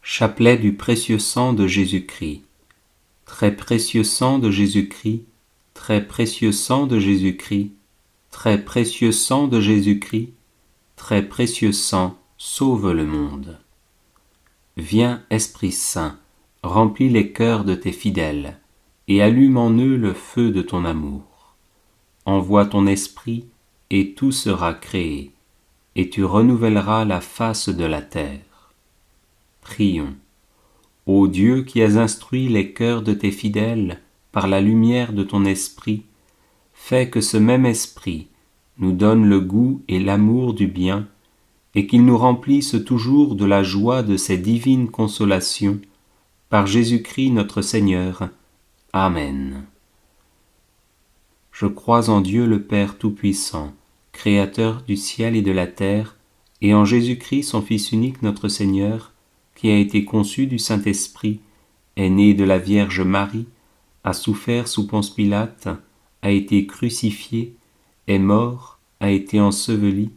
Chapelet du précieux sang de Jésus-Christ. Très précieux sang de Jésus-Christ, très précieux sang de Jésus-Christ, très précieux sang de Jésus-Christ, très précieux sang, sauve le monde. Viens, Esprit Saint, remplis les cœurs de tes fidèles, et allume en eux le feu de ton amour. Envoie ton esprit, et tout sera créé, et tu renouvelleras la face de la terre. Prions. Ô Dieu qui as instruit les cœurs de tes fidèles par la lumière de ton esprit, fais que ce même esprit nous donne le goût et l'amour du bien, et qu'il nous remplisse toujours de la joie de ces divines consolations, par Jésus-Christ notre Seigneur. Amen. Je crois en Dieu le Père Tout-Puissant, Créateur du ciel et de la terre, et en Jésus-Christ son Fils unique notre Seigneur, qui a été conçu du Saint-Esprit, est né de la Vierge Marie, a souffert sous Ponce Pilate, a été crucifié, est mort, a été enseveli,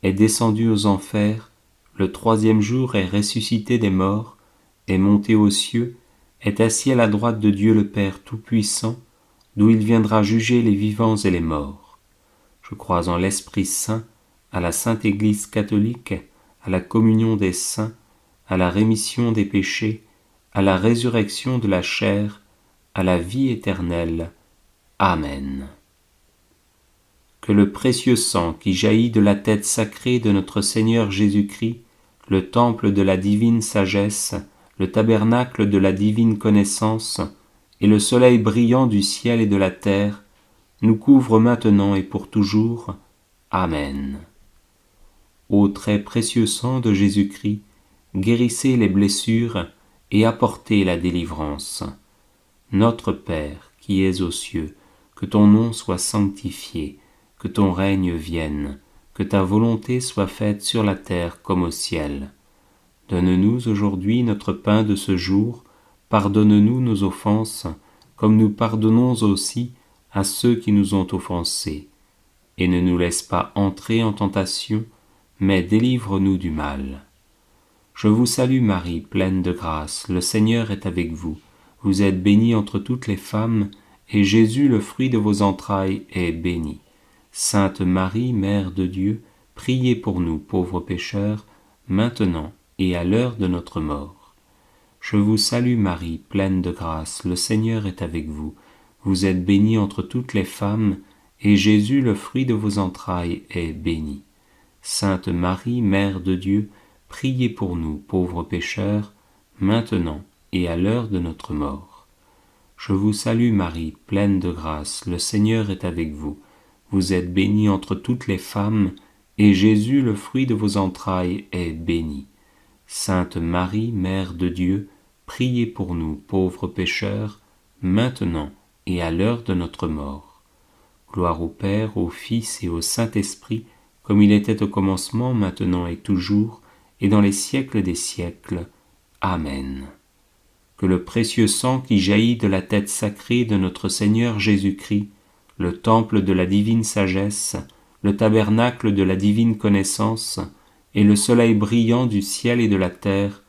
est descendu aux enfers, le troisième jour est ressuscité des morts, est monté aux cieux, est assis à la droite de Dieu le Père Tout-Puissant, d'où il viendra juger les vivants et les morts. Je crois en l'Esprit Saint, à la Sainte Église catholique, à la communion des saints, à la rémission des péchés, à la résurrection de la chair, à la vie éternelle. Amen. Que le précieux sang qui jaillit de la tête sacrée de notre Seigneur Jésus-Christ, le temple de la divine sagesse, le tabernacle de la divine connaissance, et le soleil brillant du ciel et de la terre, nous couvre maintenant et pour toujours. Amen. Ô très précieux sang de Jésus-Christ, guérissez les blessures et apportez la délivrance. Notre Père, qui es aux cieux, que ton nom soit sanctifié, que ton règne vienne, que ta volonté soit faite sur la terre comme au ciel. Donne-nous aujourd'hui notre pain de ce jour, pardonne-nous nos offenses, comme nous pardonnons aussi à ceux qui nous ont offensés. Et ne nous laisse pas entrer en tentation, mais délivre-nous du mal. Je vous salue Marie, pleine de grâce, le Seigneur est avec vous. Vous êtes bénie entre toutes les femmes, et Jésus, le fruit de vos entrailles, est béni. Sainte Marie, Mère de Dieu, priez pour nous pauvres pécheurs, maintenant et à l'heure de notre mort. Je vous salue Marie, pleine de grâce, le Seigneur est avec vous. Vous êtes bénie entre toutes les femmes, et Jésus, le fruit de vos entrailles, est béni. Sainte Marie, Mère de Dieu, priez pour nous, pauvres pécheurs, maintenant et à l'heure de notre mort. Je vous salue Marie, pleine de grâce, le Seigneur est avec vous. Vous êtes bénie entre toutes les femmes, et Jésus, le fruit de vos entrailles, est béni. Sainte Marie, Mère de Dieu, priez pour nous, pauvres pécheurs, maintenant et à l'heure de notre mort. Gloire au Père, au Fils et au Saint-Esprit, comme il était au commencement, maintenant et toujours, et dans les siècles des siècles. Amen. Que le précieux sang qui jaillit de la tête sacrée de notre Seigneur Jésus-Christ, le temple de la divine sagesse, le tabernacle de la divine connaissance, et le soleil brillant du ciel et de la terre,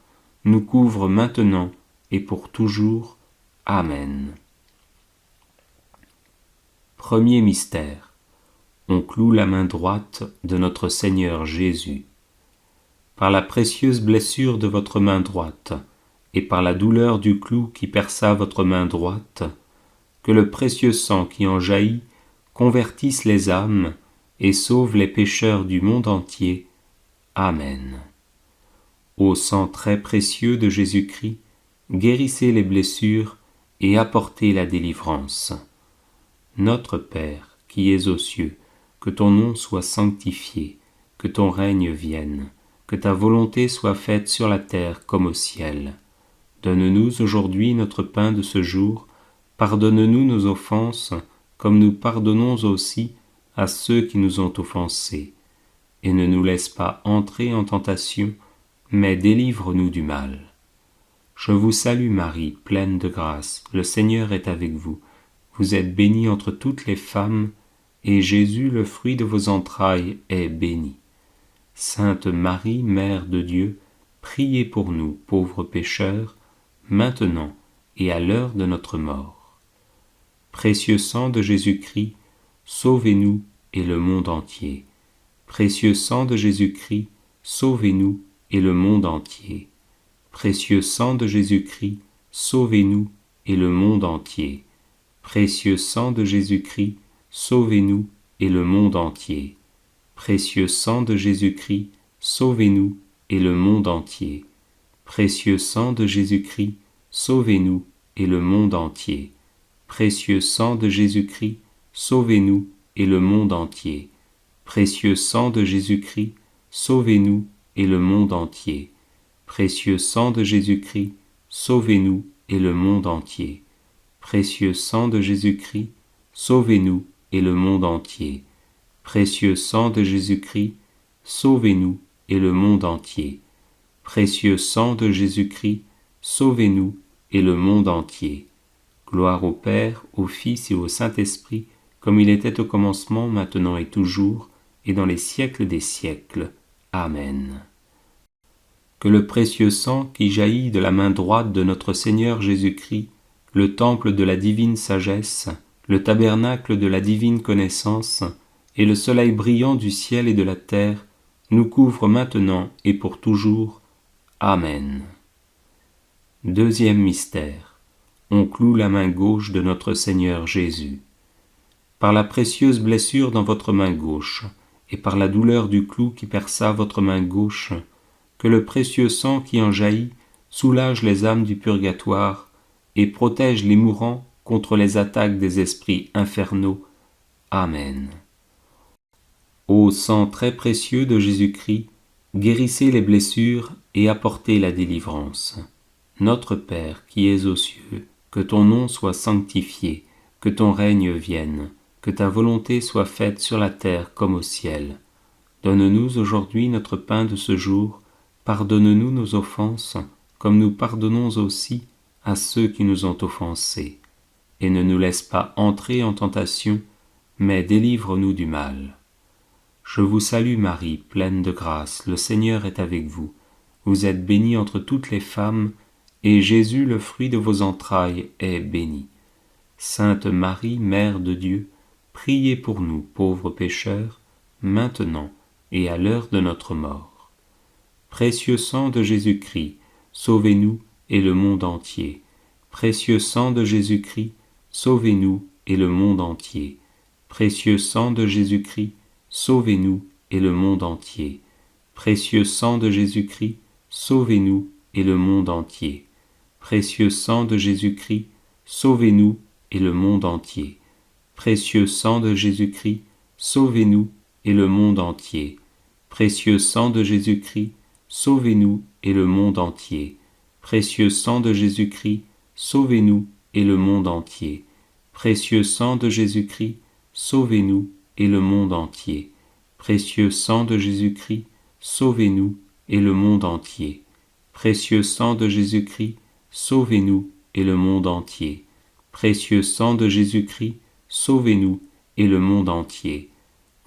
nous couvre maintenant et pour toujours. Amen. Premier mystère. On cloue la main droite de notre Seigneur Jésus. Par la précieuse blessure de votre main droite, et par la douleur du clou qui perça votre main droite, que le précieux sang qui en jaillit convertisse les âmes et sauve les pécheurs du monde entier. Amen. Ô sang très précieux de Jésus-Christ, guérissez les blessures et apportez la délivrance. Notre Père, qui es aux cieux, que ton nom soit sanctifié, que ton règne vienne, que ta volonté soit faite sur la terre comme au ciel. Donne-nous aujourd'hui notre pain de ce jour, pardonne-nous nos offenses, comme nous pardonnons aussi à ceux qui nous ont offensés. Et ne nous laisse pas entrer en tentation, mais délivre-nous du mal. Je vous salue Marie, pleine de grâce, le Seigneur est avec vous. Vous êtes bénie entre toutes les femmes, et Jésus, le fruit de vos entrailles, est béni. Sainte Marie, Mère de Dieu, priez pour nous, pauvres pécheurs, maintenant et à l'heure de notre mort. Précieux sang de Jésus-Christ, sauvez-nous et le monde entier. Précieux sang de Jésus-Christ, sauvez-nous et le monde entier. Précieux sang de Jésus-Christ, sauvez-nous et le monde entier. Précieux sang de Jésus-Christ, sauvez-nous et le monde entier. Précieux sang de Jésus-Christ, sauvez-nous et le monde entier. Précieux sang de Jésus-Christ, sauvez-nous et le monde entier. Précieux sang de Jésus-Christ, sauvez-nous et le monde entier. Précieux sang de Jésus-Christ, sauvez-nous et le monde entier. Précieux sang de Jésus-Christ, sauvez-nous et le monde entier. Précieux sang de Jésus-Christ, sauvez-nous et le monde entier. Précieux sang de Jésus-Christ, sauvez-nous et le monde entier. Précieux sang de Jésus-Christ, sauvez-nous et le monde entier. Gloire au Père, au Fils et au Saint-Esprit, comme il était au commencement, maintenant et toujours, et dans les siècles des siècles. Amen. Que le précieux sang qui jaillit de la main droite de notre Seigneur Jésus-Christ, le temple de la divine sagesse, le tabernacle de la divine connaissance, et le soleil brillant du ciel et de la terre, nous couvre maintenant et pour toujours. Amen. Deuxième mystère. On cloue la main gauche de notre Seigneur Jésus. Par la précieuse blessure dans votre main gauche, et par la douleur du clou qui perça votre main gauche, que le précieux sang qui en jaillit soulage les âmes du purgatoire et protège les mourants contre les attaques des esprits infernaux. Amen. Ô sang très précieux de Jésus-Christ, guérissez les blessures et apportez la délivrance. Notre Père qui es aux cieux, que ton nom soit sanctifié, que ton règne vienne, que ta volonté soit faite sur la terre comme au ciel. Donne-nous aujourd'hui notre pain de ce jour, pardonne-nous nos offenses, comme nous pardonnons aussi à ceux qui nous ont offensés. Et ne nous laisse pas entrer en tentation, mais délivre-nous du mal. Je vous salue Marie, pleine de grâce, le Seigneur est avec vous. Vous êtes bénie entre toutes les femmes, et Jésus, le fruit de vos entrailles, est béni. Sainte Marie, Mère de Dieu, priez pour nous, pauvres pécheurs, maintenant et à l'heure de notre mort. Précieux sang de Jésus-Christ, sauvez-nous et le monde entier. Précieux sang de Jésus-Christ, sauvez-nous et le monde entier. Précieux sang de Jésus-Christ, sauvez-nous et le monde entier. Précieux sang de Jésus-Christ, sauvez-nous et le monde entier. Précieux sang de Jésus-Christ, sauvez-nous et le monde entier. Précieux sang de Jésus-Christ, sauvez-nous et le monde entier. Précieux sang de Jésus-Christ, sauvez-nous et le monde entier. Précieux sang de Jésus-Christ, sauvez-nous et le monde entier. Précieux sang de Jésus-Christ, sauvez-nous et le monde entier. Précieux sang de Jésus-Christ, sauvez-nous et le monde entier. Précieux sang de Jésus-Christ, sauvez-nous et le monde entier. Précieux sang de Jésus-Christ, sauvez-nous et le monde entier.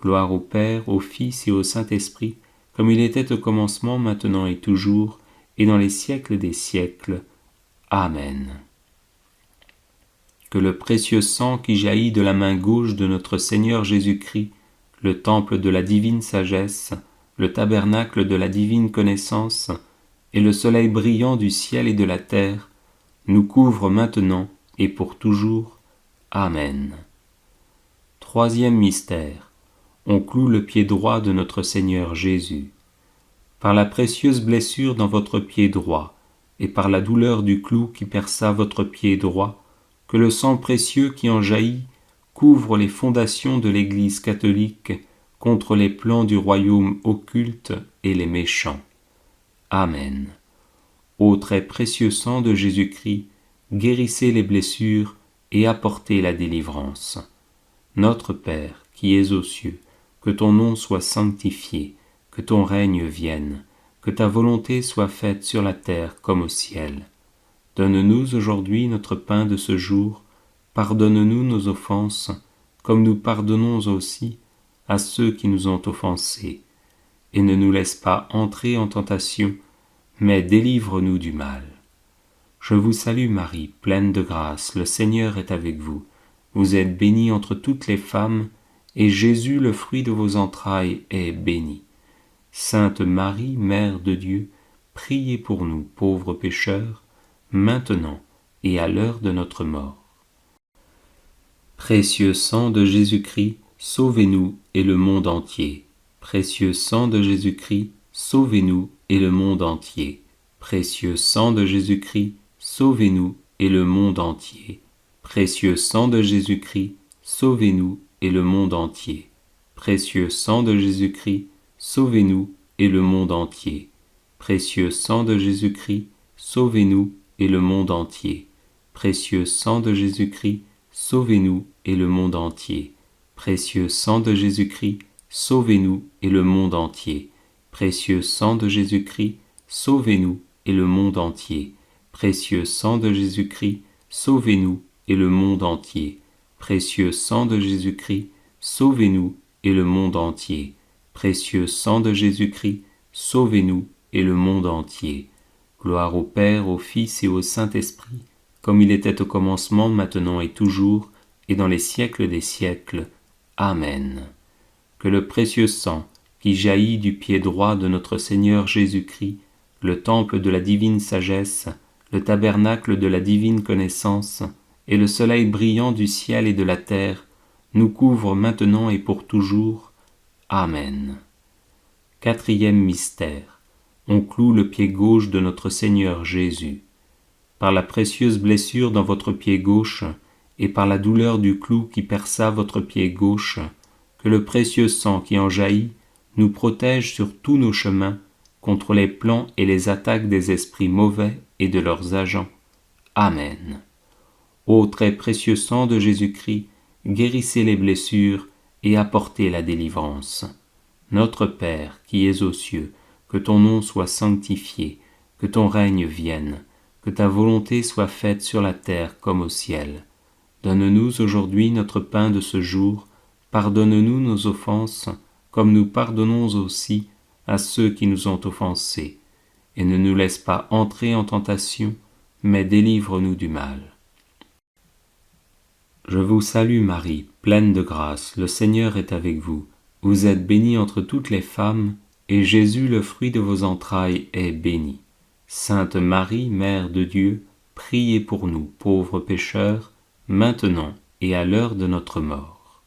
Gloire au Père, au Fils et au Saint-Esprit, comme il était au commencement, maintenant et toujours, et dans les siècles des siècles. Amen. Que le précieux sang qui jaillit de la main gauche de notre Seigneur Jésus-Christ, le temple de la divine sagesse, le tabernacle de la divine connaissance, et le soleil brillant du ciel et de la terre, nous couvre maintenant et pour toujours. Amen. Troisième mystère. On cloue le pied droit de notre Seigneur Jésus. Par la précieuse blessure dans votre pied droit, et par la douleur du clou qui perça votre pied droit, que le sang précieux qui en jaillit couvre les fondations de l'Église catholique contre les plans du royaume occulte et les méchants. Amen. Ô très précieux sang de Jésus-Christ, guérissez les blessures et apportez la délivrance. Notre Père, qui es aux cieux, que ton nom soit sanctifié, que ton règne vienne, que ta volonté soit faite sur la terre comme au ciel. Donne-nous aujourd'hui notre pain de ce jour, pardonne-nous nos offenses, comme nous pardonnons aussi à ceux qui nous ont offensés, et ne nous laisse pas entrer en tentation, mais délivre-nous du mal. Je vous salue Marie, pleine de grâce, le Seigneur est avec vous. Vous êtes bénie entre toutes les femmes, et Jésus, le fruit de vos entrailles, est béni. Sainte Marie, Mère de Dieu, priez pour nous, pauvres pécheurs, maintenant et à l'heure de notre mort. Précieux sang de Jésus-Christ, sauvez-nous et le monde entier. Précieux sang de Jésus-Christ, sauvez-nous et le monde entier. Précieux sang de Jésus-Christ, sauvez-nous et le monde entier. Précieux sang de Jésus-Christ, sauvez-nous et le monde entier. Précieux sang de Jésus-Christ, sauvez-nous et le monde entier. Précieux sang de Jésus-Christ, sauvez-nous et le monde entier. Précieux sang de Jésus-Christ, sauvez-nous et le monde entier. Précieux sang de Jésus-Christ, sauvez-nous et le monde entier. Précieux sang de Jésus-Christ, sauvez-nous et le monde entier. Précieux sang de Jésus-Christ, sauvez-nous et le monde entier. Précieux sang de Jésus-Christ, sauvez-nous et le monde entier. Précieux sang de Jésus-Christ, sauvez-nous et le monde entier. Gloire au Père, au Fils et au Saint-Esprit, comme il était au commencement, maintenant et toujours, et dans les siècles des siècles. Amen. Que le précieux sang qui jaillit du pied droit de notre Seigneur Jésus-Christ, le temple de la divine sagesse, le tabernacle de la divine connaissance, et le soleil brillant du ciel et de la terre, nous couvre maintenant et pour toujours. Amen. Quatrième mystère. On cloue le pied gauche de notre Seigneur Jésus. Par la précieuse blessure dans votre pied gauche, et par la douleur du clou qui perça votre pied gauche, que le précieux sang qui en jaillit nous protège sur tous nos chemins contre les plans et les attaques des esprits mauvais et de leurs agents. Amen. Ô très précieux sang de Jésus-Christ, guérissez les blessures et apportez la délivrance. Notre Père qui es aux cieux, que ton nom soit sanctifié, que ton règne vienne, que ta volonté soit faite sur la terre comme au ciel. Donne-nous aujourd'hui notre pain de ce jour, pardonne-nous nos offenses, comme nous pardonnons aussi à ceux qui nous ont offensés, et ne nous laisse pas entrer en tentation, mais délivre-nous du mal. Je vous salue Marie, pleine de grâce, le Seigneur est avec vous. Vous êtes bénie entre toutes les femmes, et Jésus, le fruit de vos entrailles, est béni. Sainte Marie, Mère de Dieu, priez pour nous, pauvres pécheurs, maintenant et à l'heure de notre mort.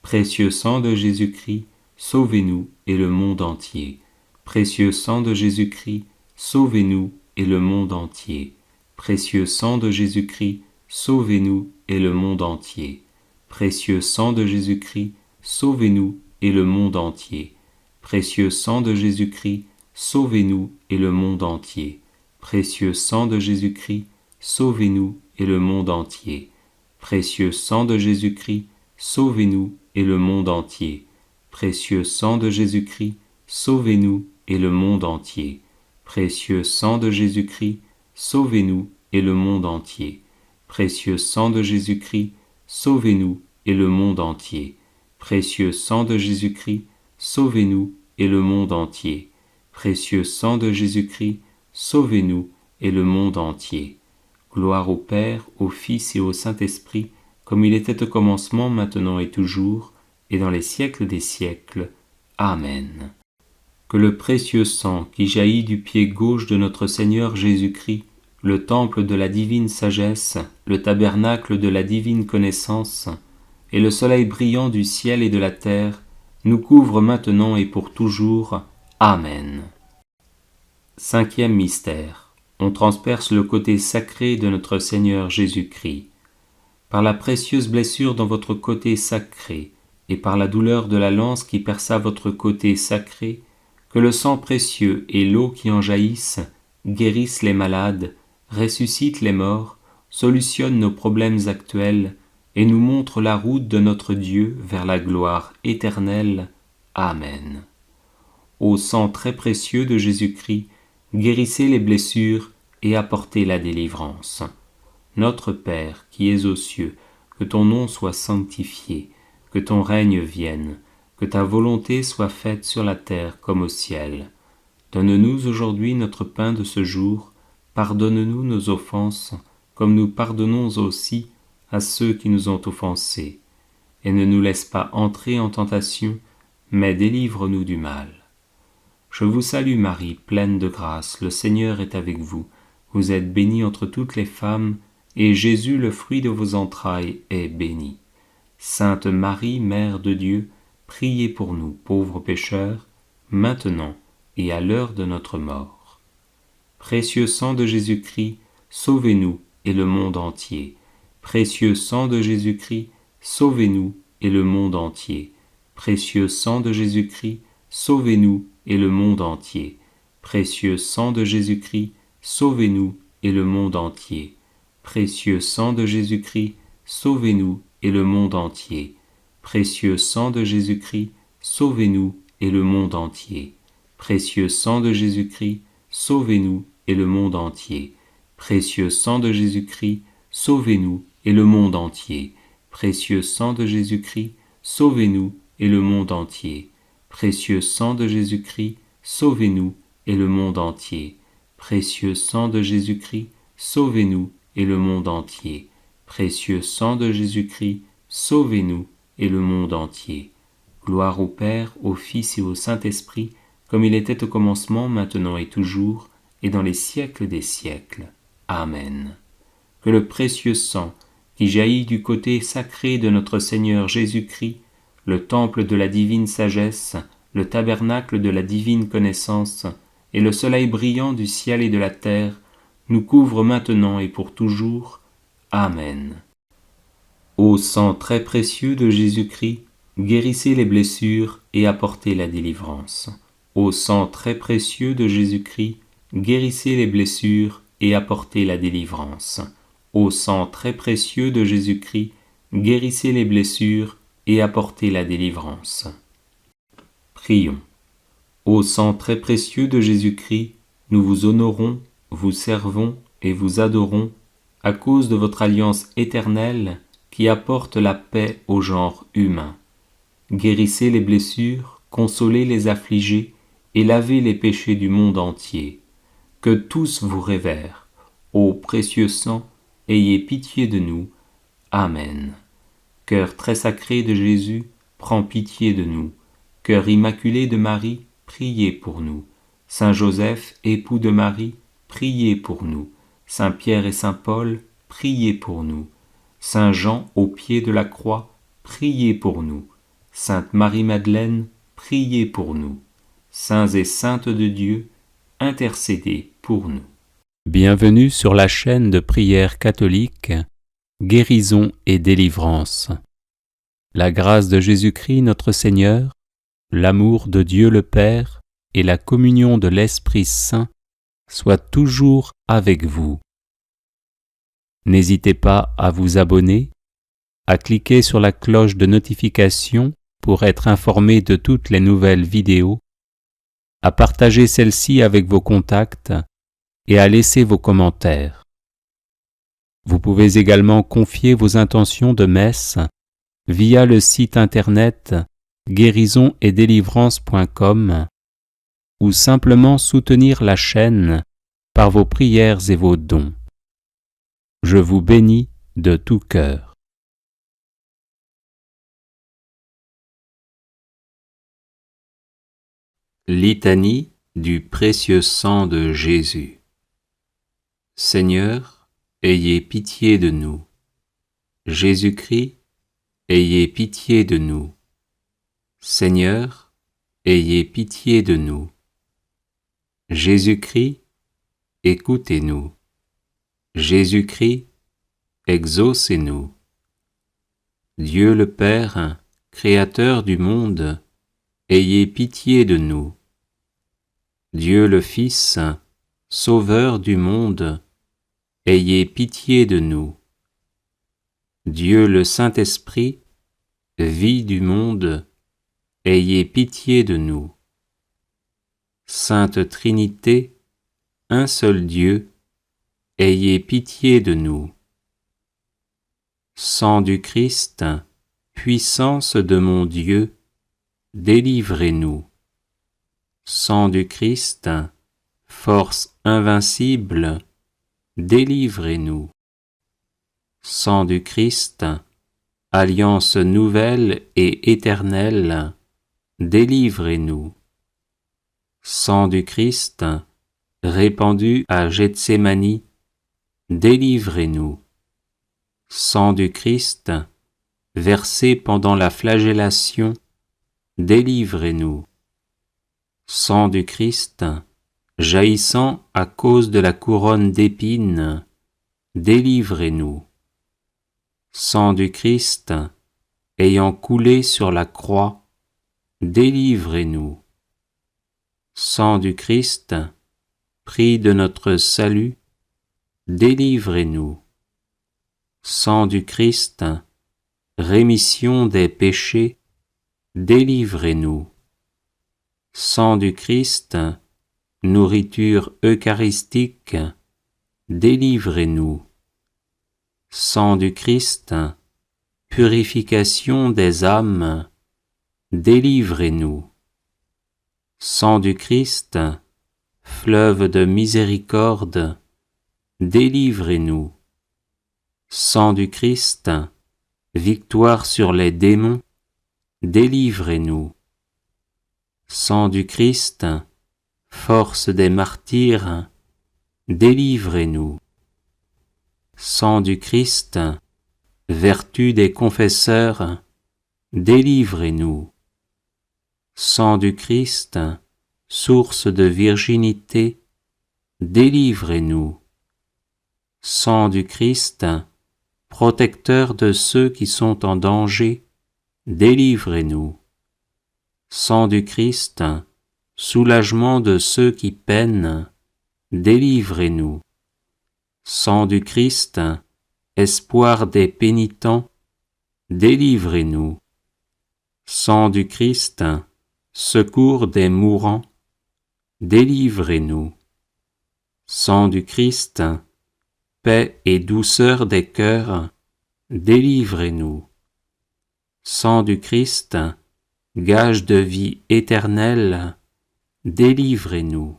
Précieux sang de Jésus-Christ, sauvez-nous et le monde entier. Précieux sang de Jésus-Christ, sauvez-nous et le monde entier. Précieux sang de Jésus-Christ, sauvez-nous et le monde entier. Précieux sang de Jésus-Christ, sauvez-nous et le monde entier. Précieux sang de Jésus-Christ, sauvez-nous et le monde entier. Précieux sang de Jésus-Christ, sauvez-nous et le monde entier. Précieux sang de Jésus-Christ, sauvez-nous et le monde entier. Précieux sang de Jésus-Christ, sauvez-nous et le monde entier. Précieux sang de Jésus-Christ, sauvez-nous et le monde entier. Précieux sang de Jésus-Christ, sauvez-nous et le monde entier. Précieux sang de Jésus-Christ, sauvez-nous et le monde entier. Précieux sang de Jésus-Christ, sauvez-nous et le monde entier. Gloire au Père, au Fils et au Saint-Esprit, comme il était au commencement, maintenant et toujours, et dans les siècles des siècles. Amen. Que le précieux sang qui jaillit du pied gauche de notre Seigneur Jésus-Christ, le temple de la divine sagesse, le tabernacle de la divine connaissance, et le soleil brillant du ciel et de la terre, nous couvre maintenant et pour toujours. Amen. Cinquième mystère. On transperce le côté sacré de notre Seigneur Jésus-Christ. Par la précieuse blessure dans votre côté sacré, et par la douleur de la lance qui perça votre côté sacré, que le sang précieux et l'eau qui en jaillissent guérissent les malades, ressuscitent les morts, solutionnent nos problèmes actuels, et nous montrent la route de notre Dieu vers la gloire éternelle. Amen. Ô sang très précieux de Jésus-Christ, guérissez les blessures et apportez la délivrance. Notre Père, qui es aux cieux, que ton nom soit sanctifié, que ton règne vienne, que ta volonté soit faite sur la terre comme au ciel. Donne-nous aujourd'hui notre pain de ce jour. Pardonne-nous nos offenses, comme nous pardonnons aussi à ceux qui nous ont offensés. Et ne nous laisse pas entrer en tentation, mais délivre-nous du mal. Je vous salue Marie, pleine de grâce, le Seigneur est avec vous. Vous êtes bénie entre toutes les femmes, et Jésus, le fruit de vos entrailles, est béni. Sainte Marie, Mère de Dieu, priez pour nous, pauvres pécheurs, maintenant et à l'heure de notre mort. Précieux sang de Jésus-Christ, sauvez-nous et le monde entier. Précieux sang de Jésus-Christ, sauvez-nous et le monde entier. Précieux sang de Jésus-Christ, sauvez-nous et le monde entier. Précieux sang de Jésus-Christ, sauvez-nous et le monde entier. Précieux sang de Jésus-Christ, sauvez-nous et le monde entier. Précieux sang de Jésus-Christ, sauvez-nous et le monde entier. Précieux sang de Jésus-Christ, sauvez-nous et le monde entier. Précieux sang de Jésus-Christ, sauvez-nous et le monde entier. Précieux sang de Jésus-Christ, sauvez-nous et le monde entier. Précieux sang de Jésus-Christ, sauvez-nous et le monde entier. Précieux sang de Jésus-Christ, sauvez-nous et le monde entier. Précieux sang de Jésus-Christ, sauvez-nous et le monde entier. Gloire au Père, au Fils et au Saint-Esprit, comme il était au commencement, maintenant et toujours, et dans les siècles des siècles. Amen. Que le précieux sang, qui jaillit du côté sacré de notre Seigneur Jésus-Christ, le temple de la divine sagesse, le tabernacle de la divine connaissance, et le soleil brillant du ciel et de la terre, nous couvre maintenant et pour toujours. Amen. Ô sang très précieux de Jésus-Christ, guérissez les blessures et apportez la délivrance. Ô sang très précieux de Jésus-Christ, guérissez les blessures et apportez la délivrance. Ô sang très précieux de Jésus-Christ, guérissez les blessures et apportez la délivrance. Prions. Ô sang très précieux de Jésus-Christ, nous vous honorons, vous servons et vous adorons à cause de votre alliance éternelle qui apporte la paix au genre humain. Guérissez les blessures, consolez les affligés et lavez les péchés du monde entier. Que tous vous révèrent. Ô précieux sang, ayez pitié de nous. Amen. Cœur très sacré de Jésus, prends pitié de nous. Cœur immaculé de Marie, priez pour nous. Saint Joseph, époux de Marie, priez pour nous. Saint Pierre et Saint Paul, priez pour nous. Saint Jean, au pied de la croix, priez pour nous. Sainte Marie-Madeleine, priez pour nous. Saints et saintes de Dieu, intercédez pour nous. Bienvenue sur la chaîne de prière catholique, Guérison et délivrance. La grâce de Jésus-Christ notre Seigneur, l'amour de Dieu le Père et la communion de l'Esprit Saint soient toujours avec vous. N'hésitez pas à vous abonner, à cliquer sur la cloche de notification pour être informé de toutes les nouvelles vidéos, à partager celle-ci avec vos contacts et à laisser vos commentaires. Vous pouvez également confier vos intentions de messe via le site internet guérisonetdélivrance.com ou simplement soutenir la chaîne par vos prières et vos dons. Je vous bénis de tout cœur. Litanie du précieux sang de Jésus. Seigneur, ayez pitié de nous. Jésus-Christ, ayez pitié de nous. Seigneur, ayez pitié de nous. Jésus-Christ, écoutez-nous. Jésus-Christ, exaucez-nous. Dieu le Père, Créateur du monde, ayez pitié de nous. Dieu le Fils, Sauveur du monde, ayez pitié de nous. Dieu le Saint-Esprit, vie du monde, ayez pitié de nous. Sainte Trinité, un seul Dieu, ayez pitié de nous. Sang du Christ, puissance de mon Dieu, délivrez-nous. Sang du Christ, force invincible, délivrez-nous. Sang du Christ, alliance nouvelle et éternelle, délivrez-nous. Sang du Christ, répandu à Gethsémani, délivrez-nous. Sang du Christ, versé pendant la flagellation, délivrez-nous. Sang du Christ, jaillissant à cause de la couronne d'épines, délivrez-nous. Sang du Christ, ayant coulé sur la croix, délivrez-nous. Sang du Christ, prix de notre salut, délivrez-nous. Sang du Christ, rémission des péchés, délivrez-nous. Sang du Christ, nourriture eucharistique, délivrez-nous. Sang du Christ, purification des âmes, délivrez-nous. Sang du Christ, fleuve de miséricorde, délivrez-nous. Sang du Christ, victoire sur les démons, délivrez-nous. Sang du Christ, force des martyrs, délivrez-nous. Sang du Christ, vertu des confesseurs, délivrez-nous. Sang du Christ, source de virginité, délivrez-nous. Sang du Christ, protecteur de ceux qui sont en danger, délivrez-nous. Sang du Christ, soulagement de ceux qui peinent, délivrez-nous. Sang du Christ, espoir des pénitents, délivrez-nous. Sang du Christ, secours des mourants, délivrez-nous. Sang du Christ, paix et douceur des cœurs, délivrez-nous. Sang du Christ, gage de vie éternelle, délivrez-nous.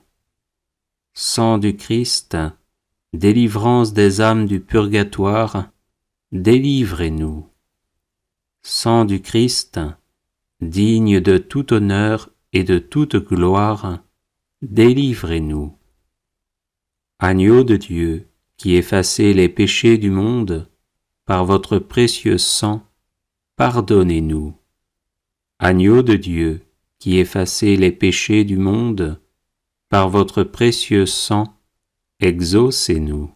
Sang du Christ, délivrance des âmes du purgatoire, délivrez-nous. Sang du Christ, digne de tout honneur et de toute gloire, délivrez-nous. Agneau de Dieu, qui effacez les péchés du monde, par votre précieux sang, pardonnez-nous. Agneau de Dieu, qui effacez les péchés du monde, par votre précieux sang, exaucez-nous.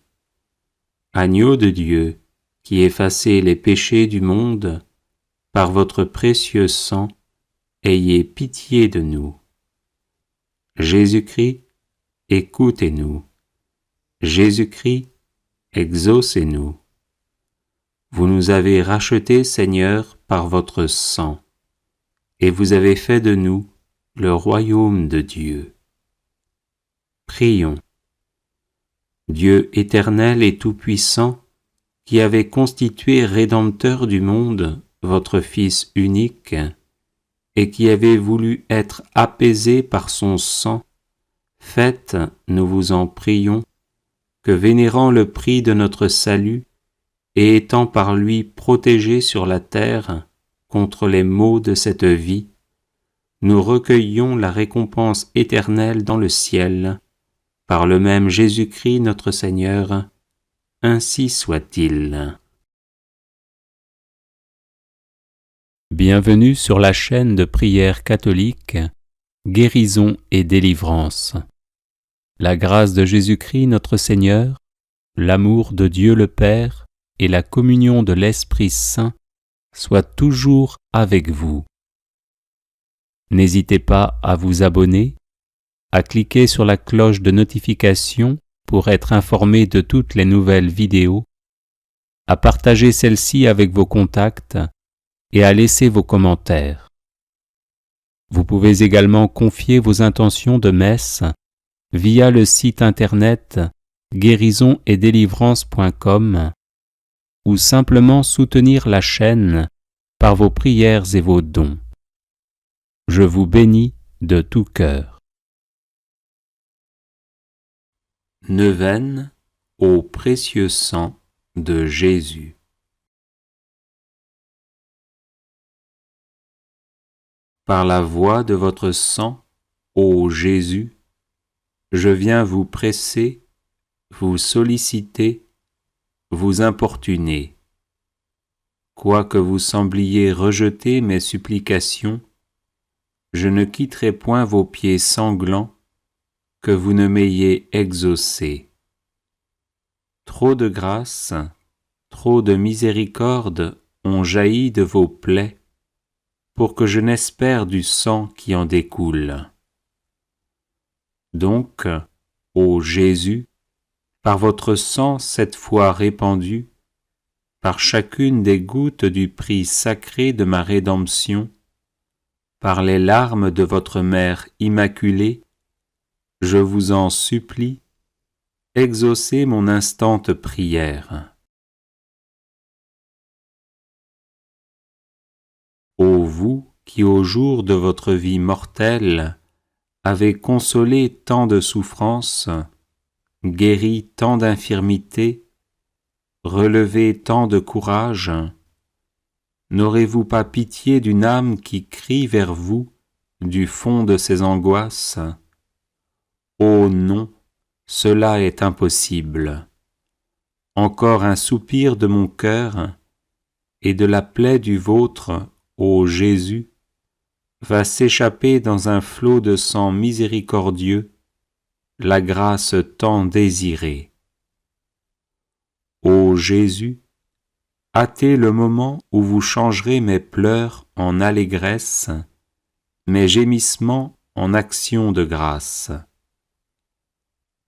Agneau de Dieu, qui effacez les péchés du monde, par votre précieux sang, ayez pitié de nous. Jésus-Christ, écoutez-nous. Jésus-Christ, exaucez-nous. Vous nous avez rachetés, Seigneur, par votre sang, et vous avez fait de nous le royaume de Dieu. Prions. Dieu éternel et tout-puissant, qui avez constitué Rédempteur du monde, votre Fils unique, et qui avez voulu être apaisé par son sang, faites, nous vous en prions, que vénérant le prix de notre salut, et étant par lui protégés sur la terre contre les maux de cette vie, nous recueillions la récompense éternelle dans le ciel, par le même Jésus-Christ notre Seigneur, ainsi soit-il. Bienvenue sur la chaîne de prière catholique, Guérison et délivrance. La grâce de Jésus-Christ notre Seigneur, l'amour de Dieu le Père et la communion de l'Esprit Saint soient toujours avec vous. N'hésitez pas à vous abonner, à cliquer sur la cloche de notification pour être informé de toutes les nouvelles vidéos, à partager celle-ci avec vos contacts et à laisser vos commentaires. Vous pouvez également confier vos intentions de messe via le site internet guérisonetdélivrance.com ou simplement soutenir la chaîne par vos prières et vos dons. Je vous bénis de tout cœur. Neuvaine au précieux sang de Jésus. Par la voie de votre sang, ô Jésus, je viens vous presser, vous solliciter, vous importuner. Quoique vous sembliez rejeter mes supplications, je ne quitterai point vos pieds sanglants, que vous ne m'ayez exaucé. Trop de grâce, trop de miséricorde ont jailli de vos plaies, pour que je n'espère du sang qui en découle. Donc, ô Jésus, par votre sang cette fois répandu, par chacune des gouttes du prix sacré de ma rédemption, par les larmes de votre Mère immaculée, je vous en supplie, exaucez mon instante prière. Ô vous qui au jour de votre vie mortelle avez consolé tant de souffrances, guéri tant d'infirmités, relevé tant de courage, n'aurez-vous pas pitié d'une âme qui crie vers vous du fond de ses angoisses? Oh non, cela est impossible. Encore un soupir de mon cœur et de la plaie du vôtre, ô Jésus, va s'échapper dans un flot de sang miséricordieux, la grâce tant désirée. Ô Jésus, hâtez le moment où vous changerez mes pleurs en allégresse, mes gémissements en actions de grâce.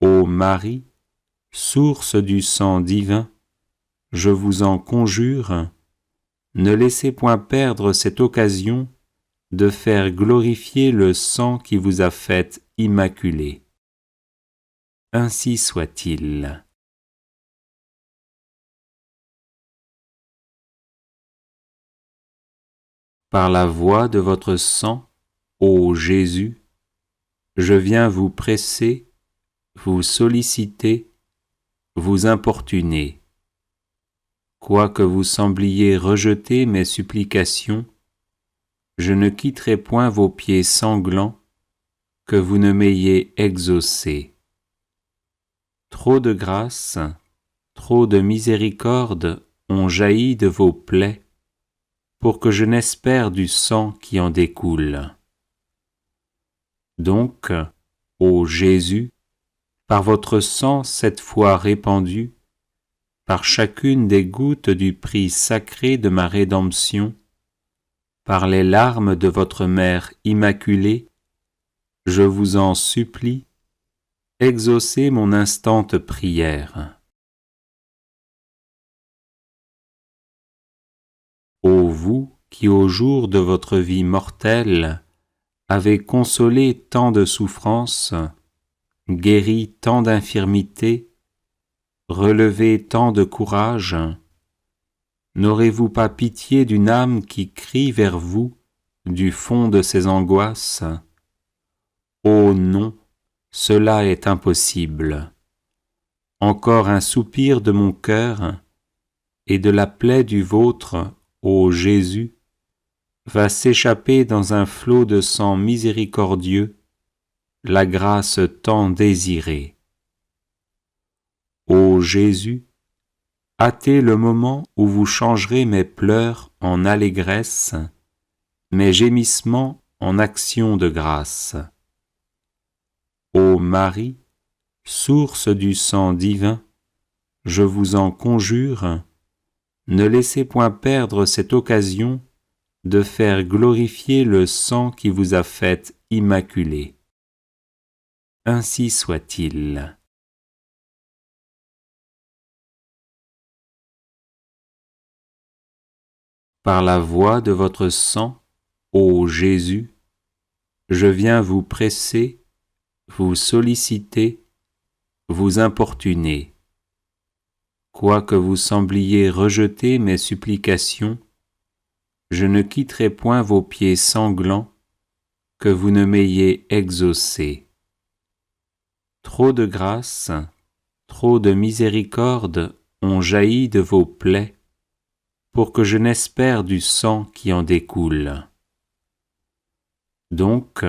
Ô Marie, source du sang divin, je vous en conjure, ne laissez point perdre cette occasion de faire glorifier le sang qui vous a faite immaculée. Ainsi soit-il. Par la voie de votre sang, ô Jésus, je viens vous presser, vous solliciter, vous importuner. Quoique vous sembliez rejeter mes supplications, je ne quitterai point vos pieds sanglants, que vous ne m'ayez exaucé. Trop de grâce, trop de miséricorde ont jailli de vos plaies, pour que je n'espère du sang qui en découle. Donc, ô Jésus, par votre sang cette fois répandu, par chacune des gouttes du prix sacré de ma rédemption, par les larmes de votre Mère immaculée, je vous en supplie, exaucez mon instante prière. Trop de miséricorde ont jailli de vos plaies, pour que je n'espère du sang qui en découle. Donc, ô Jésus, par votre sang cette fois répandu, par chacune des gouttes du prix sacré de ma rédemption, par les larmes de votre Mère immaculée, je vous en supplie, exaucez mon instante prière. Ô vous qui au jour de votre vie mortelle avez consolé tant de souffrances, guéri tant d'infirmités, relevé tant de courage, n'aurez-vous pas pitié d'une âme qui crie vers vous du fond de ses angoisses? Oh non, cela est impossible. Encore un soupir de mon cœur et de la plaie du vôtre, ô Jésus, va s'échapper dans un flot de sang miséricordieux, la grâce tant désirée. Ô Jésus, hâtez le moment où vous changerez mes pleurs en allégresse, mes gémissements en actions de grâce. Ô Marie, source du sang divin, je vous en conjure, ne laissez point perdre cette occasion de faire glorifier le sang qui vous a faite immaculée. Ainsi soit-il. Par la voie de votre sang, ô Jésus, je viens vous presser, vous solliciter, vous importuner. Quoique vous sembliez rejeter mes supplications, je ne quitterai point vos pieds sanglants, que vous ne m'ayez exaucé. Trop de grâce, trop de miséricorde ont jailli de vos plaies, pour que je n'espère du sang qui en découle. Donc,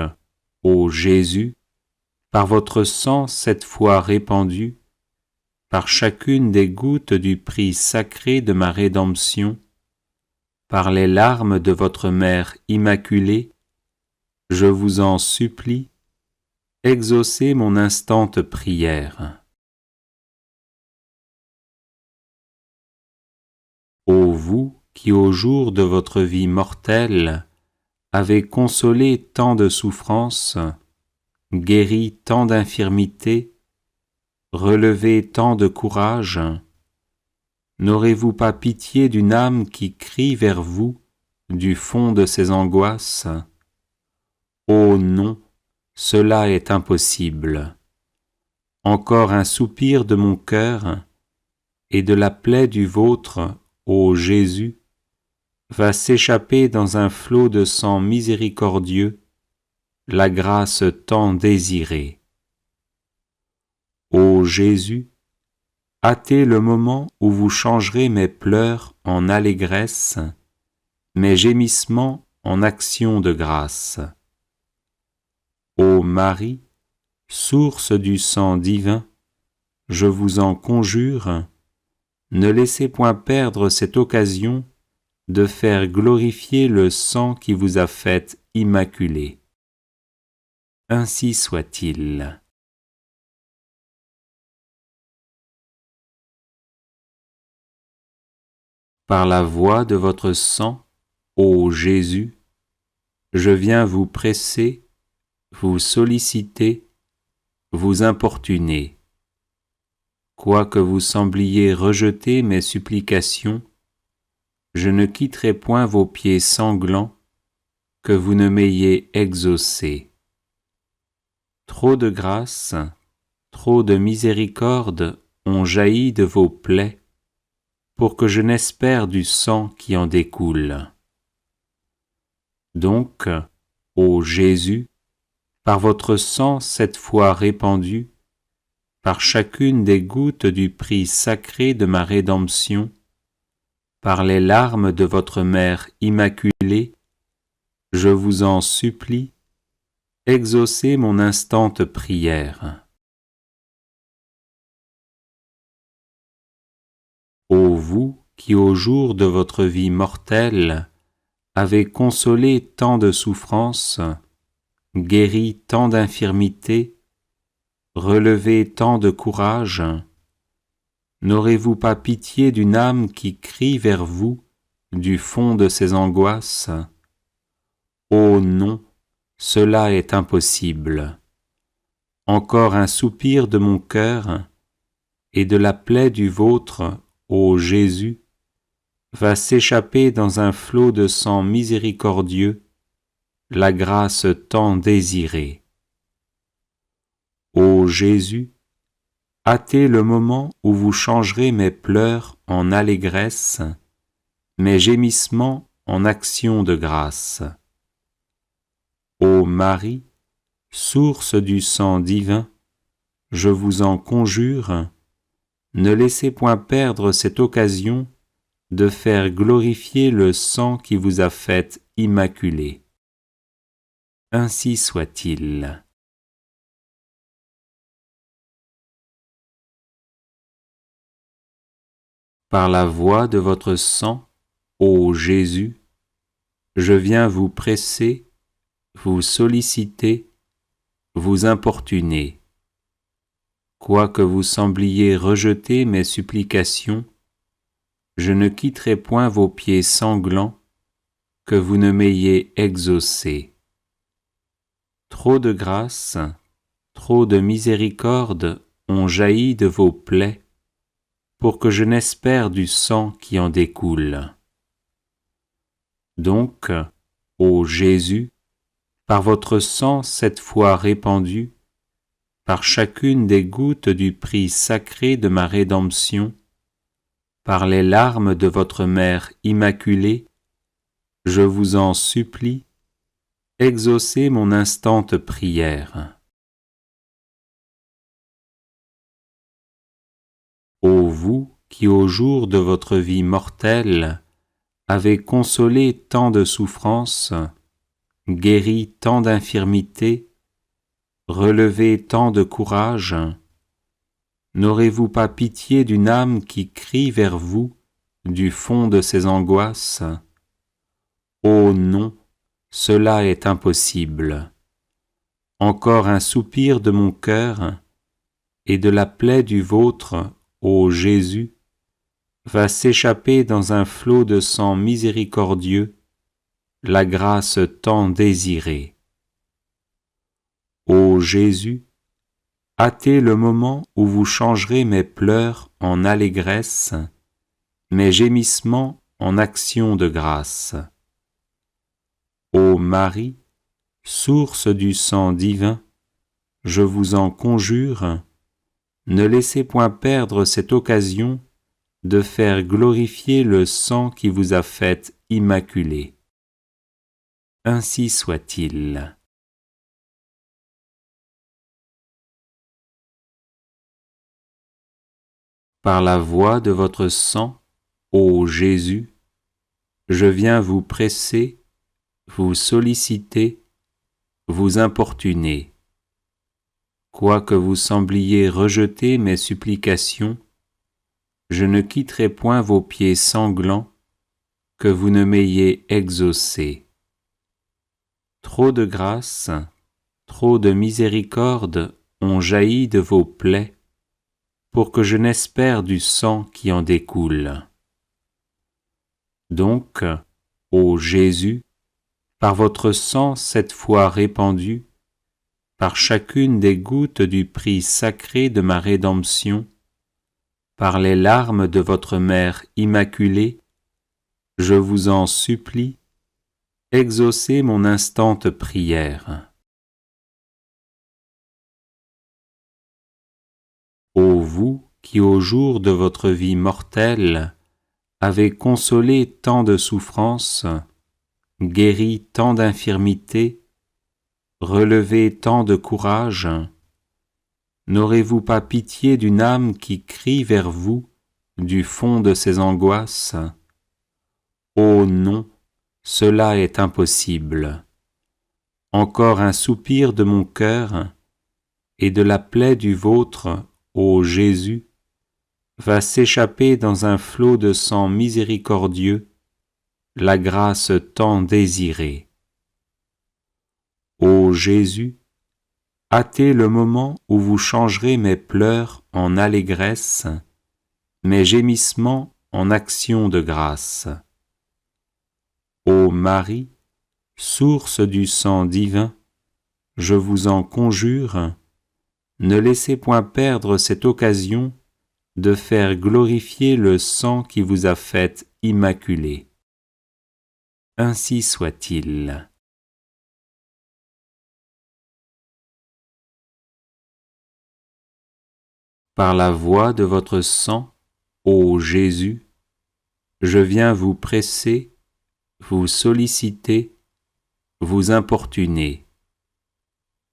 ô Jésus, par votre sang 7 fois répandu, par chacune des gouttes du prix sacré de ma rédemption, par les larmes de votre Mère Immaculée, je vous en supplie, exaucez mon instante prière. Ô vous qui au jour de votre vie mortelle avez consolé tant de souffrances, guéri tant d'infirmités, relevé tant de courage, n'aurez-vous pas pitié d'une âme qui crie vers vous du fond de ses angoisses? Oh non, cela est impossible. Encore un soupir de mon cœur et de la plaie du vôtre, ô Jésus, va s'échapper dans un flot de sang miséricordieux, la grâce tant désirée. Ô Jésus, hâtez le moment où vous changerez mes pleurs en allégresse, mes gémissements en actions de grâce. Ô Marie, source du sang divin, je vous en conjure, ne laissez point perdre cette occasion de faire glorifier le sang qui vous a faite immaculée. Ainsi soit-il. Par la voie de votre sang, ô Jésus, je viens vous presser, vous solliciter, vous importuner. Quoique vous sembliez rejeter mes supplications, je ne quitterai point vos pieds sanglants, que vous ne m'ayez exaucé. Trop de grâce, trop de miséricorde ont jailli de vos plaies, pour que je n'espère du sang qui en découle. Donc, ô Jésus, par votre sang 7 fois répandu, par chacune des gouttes du prix sacré de ma rédemption, par les larmes de votre Mère Immaculée, je vous en supplie, exaucez mon instante prière. Ô vous qui au jour de votre vie mortelle avez consolé tant de souffrances, guéri tant d'infirmités, relevé tant de courage, n'aurez-vous pas pitié d'une âme qui crie vers vous du fond de ses angoisses? Oh non, cela est impossible. Encore un soupir de mon cœur et de la plaie du vôtre, ô Jésus, va s'échapper dans un flot de sang miséricordieux, la grâce tant désirée. Ô Jésus, hâtez le moment où vous changerez mes pleurs en allégresse, mes gémissements en actions de grâce. Ô Marie, source du sang divin, je vous en conjure, ne laissez point perdre cette occasion de faire glorifier le sang qui vous a faite immaculée. Ainsi soit-il. Par la voie de votre sang, ô Jésus, je viens vous presser, vous solliciter, vous importuner. Quoique vous sembliez rejeter mes supplications, je ne quitterai point vos pieds sanglants, que vous ne m'ayez exaucé. Trop de grâce, trop de miséricorde ont jailli de vos plaies, pour que je n'espère du sang qui en découle. Donc, ô Jésus, par votre sang 7 fois répandu, par chacune des gouttes du prix sacré de ma rédemption, par les larmes de votre Mère Immaculée, je vous en supplie, exaucez mon instante prière. qui au jour de votre vie mortelle avez consolé tant de souffrances, guéri tant d'infirmités, relevé tant de courage, n'aurez-vous pas pitié d'une âme qui crie vers vous du fond de ses angoisses? Oh non, cela est impossible. Encore un soupir de mon cœur et de la plaie du vôtre, ô Jésus, va s'échapper dans un flot de sang miséricordieux, la grâce tant désirée. Ô Jésus, hâtez le moment où vous changerez mes pleurs en allégresse, mes gémissements en actions de grâce. Ô Marie, source du sang divin, je vous en conjure, ne laissez point perdre cette occasion de faire glorifier le sang qui vous a faite immaculée. Ainsi soit-il. Par la voie de votre sang, ô Jésus, je viens vous presser, vous solliciter, vous importuner. Quoique vous sembliez rejeter mes supplications, je ne quitterai point vos pieds sanglants que vous ne m'ayez exaucé. Trop de grâce, trop de miséricorde ont jailli de vos plaies pour que je n'espère du sang qui en découle. Donc, ô Jésus, par votre sang cette fois répandu, par chacune des gouttes du prix sacré de ma rédemption, par les larmes de votre Mère immaculée, je vous en supplie, exaucez mon instante prière. Ô vous qui au jour de votre vie mortelle avez consolé tant de souffrances, guéri tant d'infirmités, relevé tant de courage, n'aurez-vous pas pitié d'une âme qui crie vers vous du fond de ses angoisses? Oh non, cela est impossible. Encore un soupir de mon cœur et de la plaie du vôtre, ô Jésus, va s'échapper dans un flot de sang miséricordieux, la grâce tant désirée. Ô Jésus, hâtez le moment où vous changerez mes pleurs en allégresse, mes gémissements en actions de grâce. Ô Marie, source du sang divin, je vous en conjure, ne laissez point perdre cette occasion de faire glorifier le sang qui vous a faite immaculée. Ainsi soit-il. Par la voie de votre sang, ô Jésus, je viens vous presser, vous solliciter, vous importuner.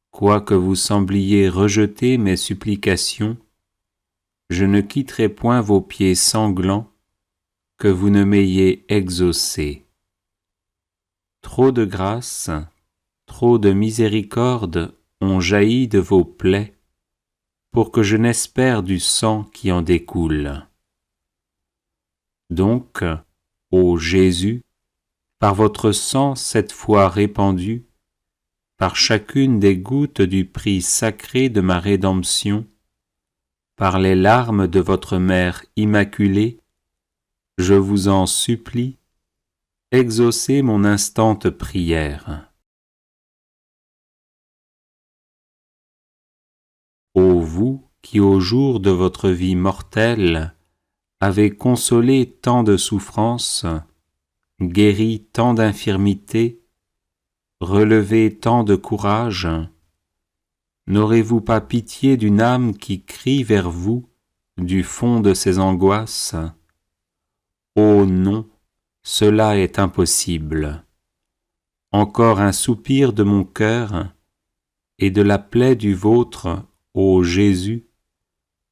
Quoique vous sembliez rejeter mes supplications, je ne quitterai point vos pieds sanglants que vous ne m'ayez exaucé. Trop de grâce, trop de miséricorde ont jailli de vos plaies pour que je n'espère du sang qui en découle. Donc, ô Jésus, par votre sang cette fois répandu, par chacune des gouttes du prix sacré de ma rédemption, par les larmes de votre Mère immaculée, je vous en supplie, exaucez mon instante prière. Ô vous qui au jour de votre vie mortelle avez consolé tant de souffrances, guéri tant d'infirmités, relevé tant de courage, n'aurez-vous pas pitié d'une âme qui crie vers vous du fond de ses angoisses? Oh non, cela est impossible. Encore un soupir de mon cœur et de la plaie du vôtre, ô Jésus,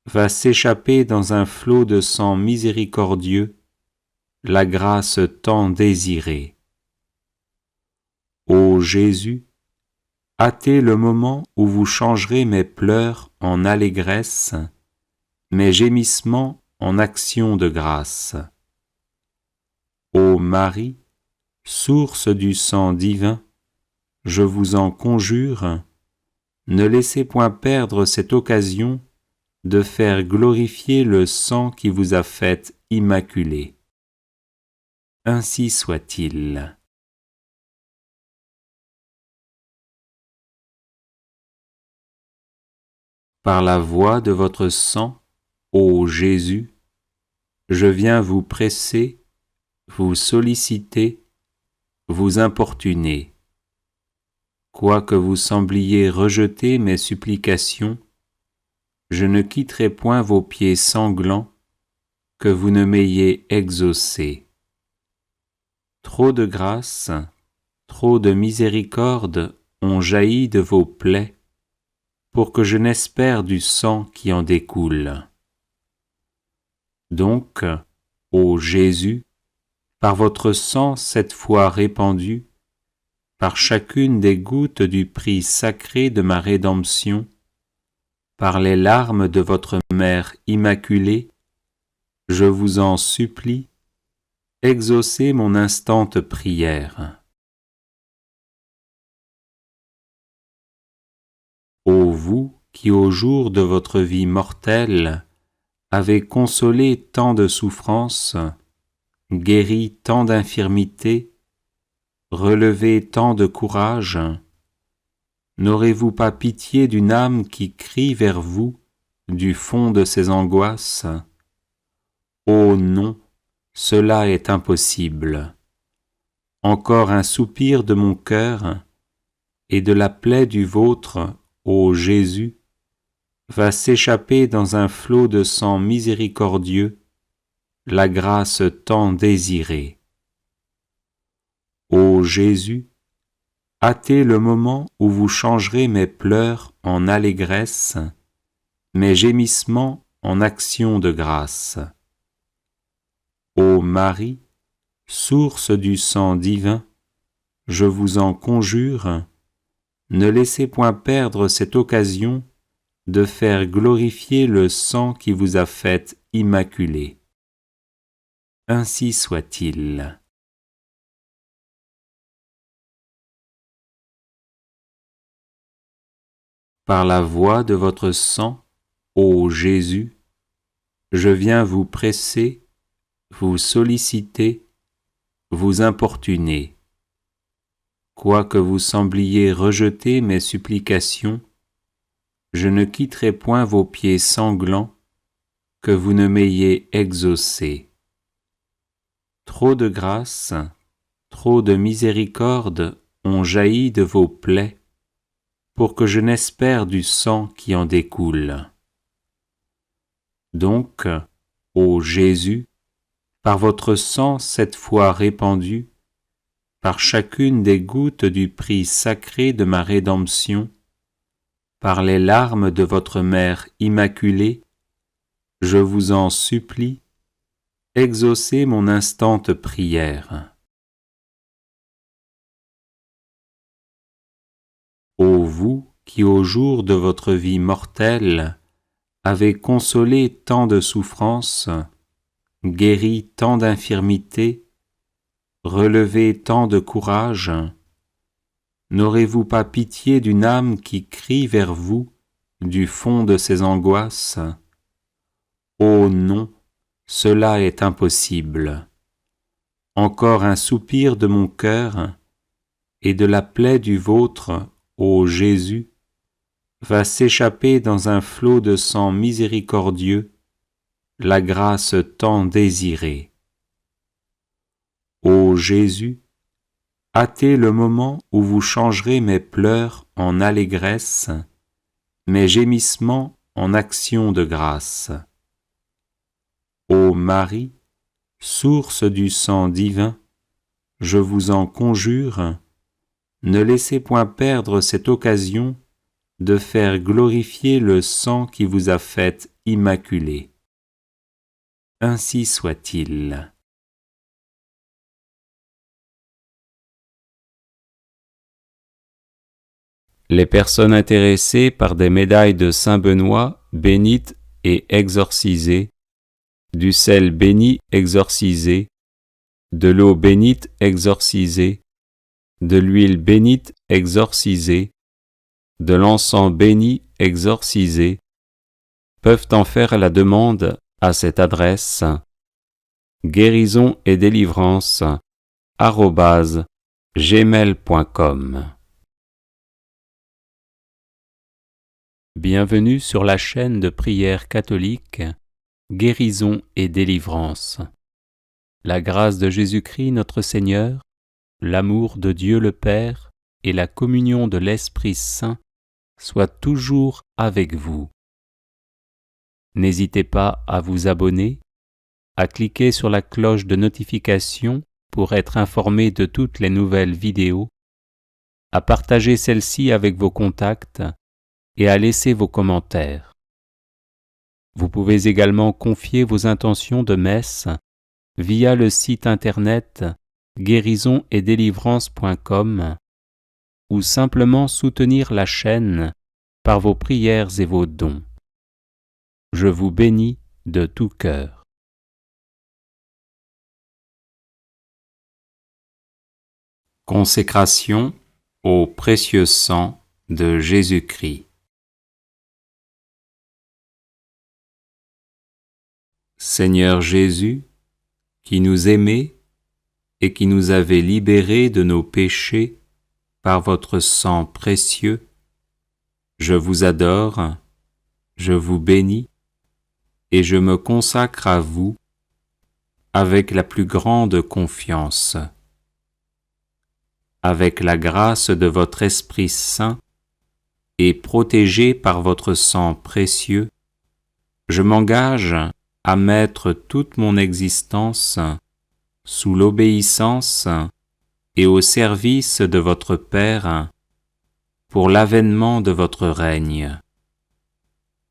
va s'échapper dans un flot de sang miséricordieux, la grâce tant désirée. Ô Jésus, hâtez le moment où vous changerez mes pleurs en allégresse, mes gémissements en actions de grâce. Ô Marie, source du sang divin, je vous en conjure, ne laissez point perdre cette occasion de faire glorifier le sang qui vous a faite immaculée. Ainsi soit-il. Par la voie de votre sang, ô Jésus, je viens vous presser, vous solliciter, vous importuner. Quoique vous sembliez rejeter mes supplications, je ne quitterai point vos pieds sanglants, que vous ne m'ayez exaucé. Trop de grâce, trop de miséricorde ont jailli de vos plaies, pour que je n'espère du sang qui en découle. Donc, ô Jésus, par votre sang cette fois répandu, par chacune des gouttes du prix sacré de ma rédemption, par les larmes de votre Mère immaculée, je vous en supplie, exaucez mon instante prière. Ô vous qui au jour de votre vie mortelle avez consolé tant de souffrances, guéri tant d'infirmités, relevé tant de courage, n'aurez-vous pas pitié d'une âme qui crie vers vous du fond de ses angoisses? Oh non, cela est impossible. Encore un soupir de mon cœur et de la plaie du vôtre, ô Jésus, va s'échapper dans un flot de sang miséricordieux, la grâce tant désirée. Ô Jésus, hâtez le moment où vous changerez mes pleurs en allégresse, mes gémissements en actions de grâce. Ô Marie, source du sang divin, je vous en conjure, ne laissez point perdre cette occasion de faire glorifier le sang qui vous a faite immaculée. Ainsi soit-il. Par la voie de votre sang, ô Jésus, je viens vous presser, vous solliciter, vous importuner. Quoique vous sembliez rejeter mes supplications, je ne quitterai point vos pieds sanglants, que vous ne m'ayez exaucé. Trop de grâce, trop de miséricorde ont jailli de vos plaies, pour que je n'espère du sang qui en découle. Donc, ô Jésus, par votre sang cette fois répandu, par chacune des gouttes du prix sacré de ma rédemption, par les larmes de votre Mère immaculée, je vous en supplie, exaucez mon instante prière. Ô vous qui au jour de votre vie mortelle avez consolé tant de souffrances, guéri tant d'infirmités, relevé tant de courage, n'aurez-vous pas pitié d'une âme qui crie vers vous du fond de ses angoisses? Oh non, cela est impossible. Encore un soupir de mon cœur et de la plaie du vôtre, ô Jésus, va s'échapper dans un flot de sang miséricordieux, la grâce tant désirée. Ô Jésus, hâtez le moment où vous changerez mes pleurs en allégresse, mes gémissements en actions de grâce. Ô Marie, source du sang divin, je vous en conjure, ne laissez point perdre cette occasion de faire glorifier le sang qui vous a faite immaculée. Ainsi soit-il. Les personnes intéressées par des médailles de Saint-Benoît bénites et exorcisées, du sel béni exorcisé, de l'eau bénite exorcisée, de l'huile bénite exorcisée, de l'encens béni exorcisé, peuvent en faire la demande à cette adresse guérison et délivrance @gmail.com. Bienvenue sur la chaîne de prière catholique Guérison et délivrance. La grâce de Jésus-Christ notre Seigneur, l'amour de Dieu le Père et la communion de l'Esprit Saint soient toujours avec vous. N'hésitez pas à vous abonner, à cliquer sur la cloche de notification pour être informé de toutes les nouvelles vidéos, à partager celle-ci avec vos contacts et à laisser vos commentaires. Vous pouvez également confier vos intentions de messe via le site internet guérisonetdélivrance.com ou simplement soutenir la chaîne par vos prières et vos dons. Je vous bénis de tout cœur. Consécration au précieux sang de Jésus-Christ. Seigneur Jésus, qui nous aimez et qui nous avez libérés de nos péchés par votre sang précieux, je vous adore, je vous bénis et je me consacre à vous avec la plus grande confiance. Avec la grâce de votre Esprit Saint et protégé par votre sang précieux, je m'engage à mettre toute mon existence sous l'obéissance et au service de votre Père pour l'avènement de votre règne.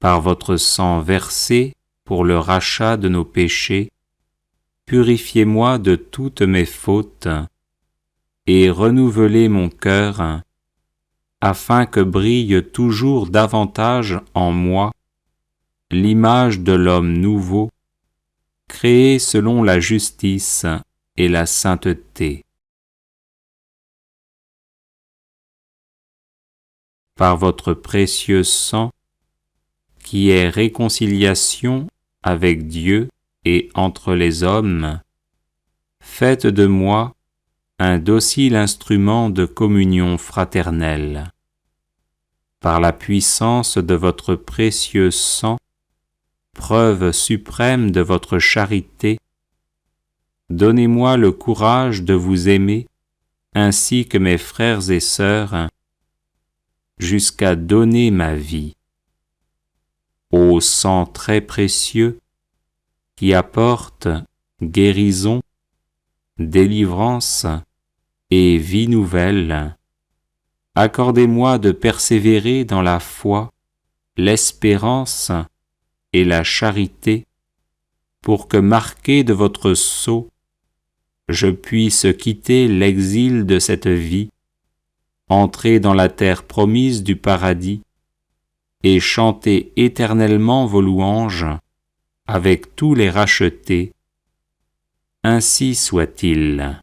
Par votre sang versé pour le rachat de nos péchés, purifiez-moi de toutes mes fautes et renouvelez mon cœur afin que brille toujours davantage en moi l'image de l'homme nouveau, créé selon la justice et la sainteté. Par votre précieux sang, qui est réconciliation avec Dieu et entre les hommes, faites de moi un docile instrument de communion fraternelle. Par la puissance de votre précieux sang, preuve suprême de votre charité, donnez-moi le courage de vous aimer ainsi que mes frères et sœurs, jusqu'à donner ma vie. Ô sang très précieux, qui apporte guérison, délivrance et vie nouvelle, accordez-moi de persévérer dans la foi, l'espérance et la charité, pour que, marqué de votre sceau, je puisse quitter l'exil de cette vie, entrer dans la terre promise du paradis et chanter éternellement vos louanges avec tous les rachetés. Ainsi soit-il.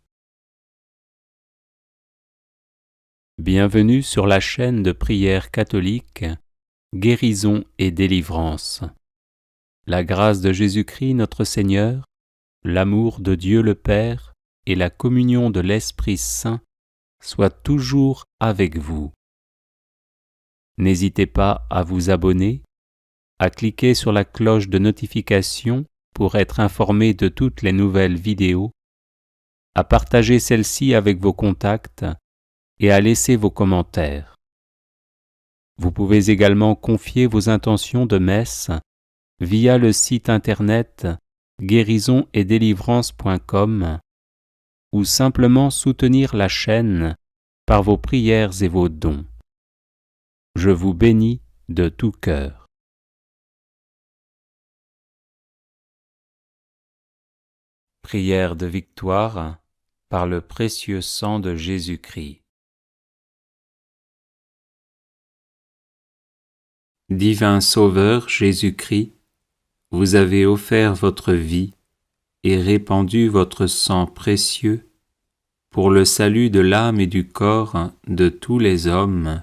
Bienvenue sur la chaîne de prière catholique Guérison et délivrance. La grâce de Jésus-Christ notre Seigneur, l'amour de Dieu le Père et la communion de l'Esprit Saint soient toujours avec vous. N'hésitez pas à vous abonner, à cliquer sur la cloche de notification pour être informé de toutes les nouvelles vidéos, à partager celle-ci avec vos contacts et à laisser vos commentaires. Vous pouvez également confier vos intentions de messe via le site internet guérisonetdélivrance.com ou simplement soutenir la chaîne par vos prières et vos dons. Je vous bénis de tout cœur. Prière de victoire par le précieux sang de Jésus-Christ. Divin Sauveur Jésus-Christ, vous avez offert votre vie et répandu votre sang précieux pour le salut de l'âme et du corps de tous les hommes,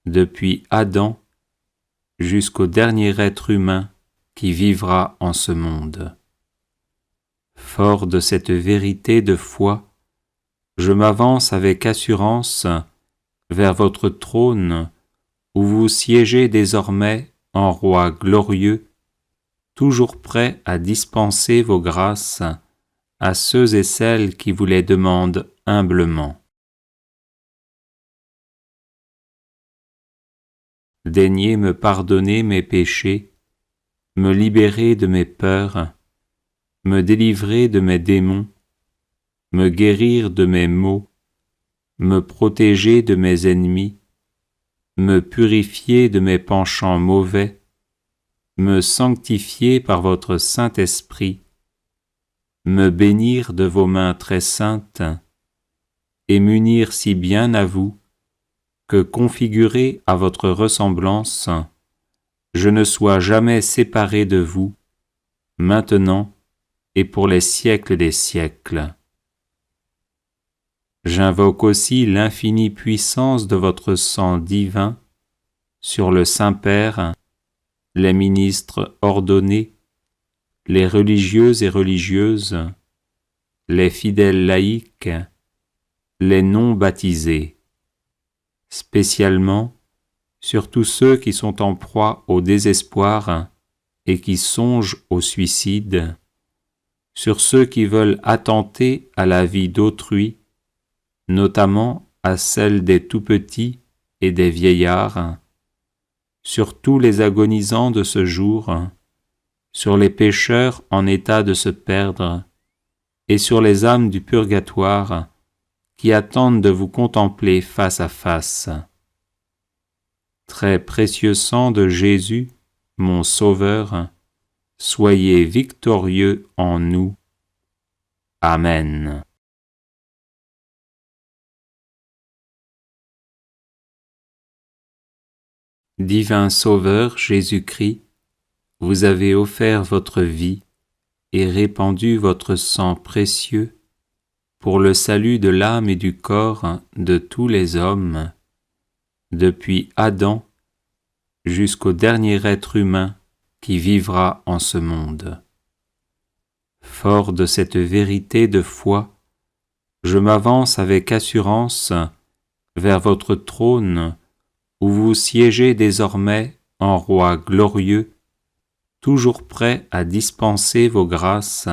depuis Adam jusqu'au dernier être humain qui vivra en ce monde. Fort de cette vérité de foi, je m'avance avec assurance vers votre trône où vous siégez désormais en roi glorieux, toujours prêt à dispenser vos grâces à ceux et celles qui vous les demandent humblement. Daignez me pardonner mes péchés, me libérer de mes peurs, me délivrer de mes démons, me guérir de mes maux, me protéger de mes ennemis, me purifier de mes penchants mauvais, me sanctifier par votre Saint-Esprit, me bénir de vos mains très saintes, et m'unir si bien à vous, que configuré à votre ressemblance, je ne sois jamais séparé de vous, maintenant et pour les siècles des siècles. J'invoque aussi l'infinie puissance de votre sang divin sur le Saint-Père, les ministres ordonnés, les religieux et religieuses, les fidèles laïcs, les non-baptisés, spécialement sur tous ceux qui sont en proie au désespoir et qui songent au suicide, sur ceux qui veulent attenter à la vie d'autrui, notamment à celle des tout-petits et des vieillards, sur tous les agonisants de ce jour, sur les pécheurs en état de se perdre, et sur les âmes du purgatoire qui attendent de vous contempler face à face. Très précieux sang de Jésus, mon Sauveur, soyez victorieux en nous. Amen. Divin Sauveur Jésus-Christ, vous avez offert votre vie et répandu votre sang précieux pour le salut de l'âme et du corps de tous les hommes, depuis Adam jusqu'au dernier être humain qui vivra en ce monde. Fort de cette vérité de foi, je m'avance avec assurance vers votre trône où vous siégez désormais en roi glorieux, toujours prêt à dispenser vos grâces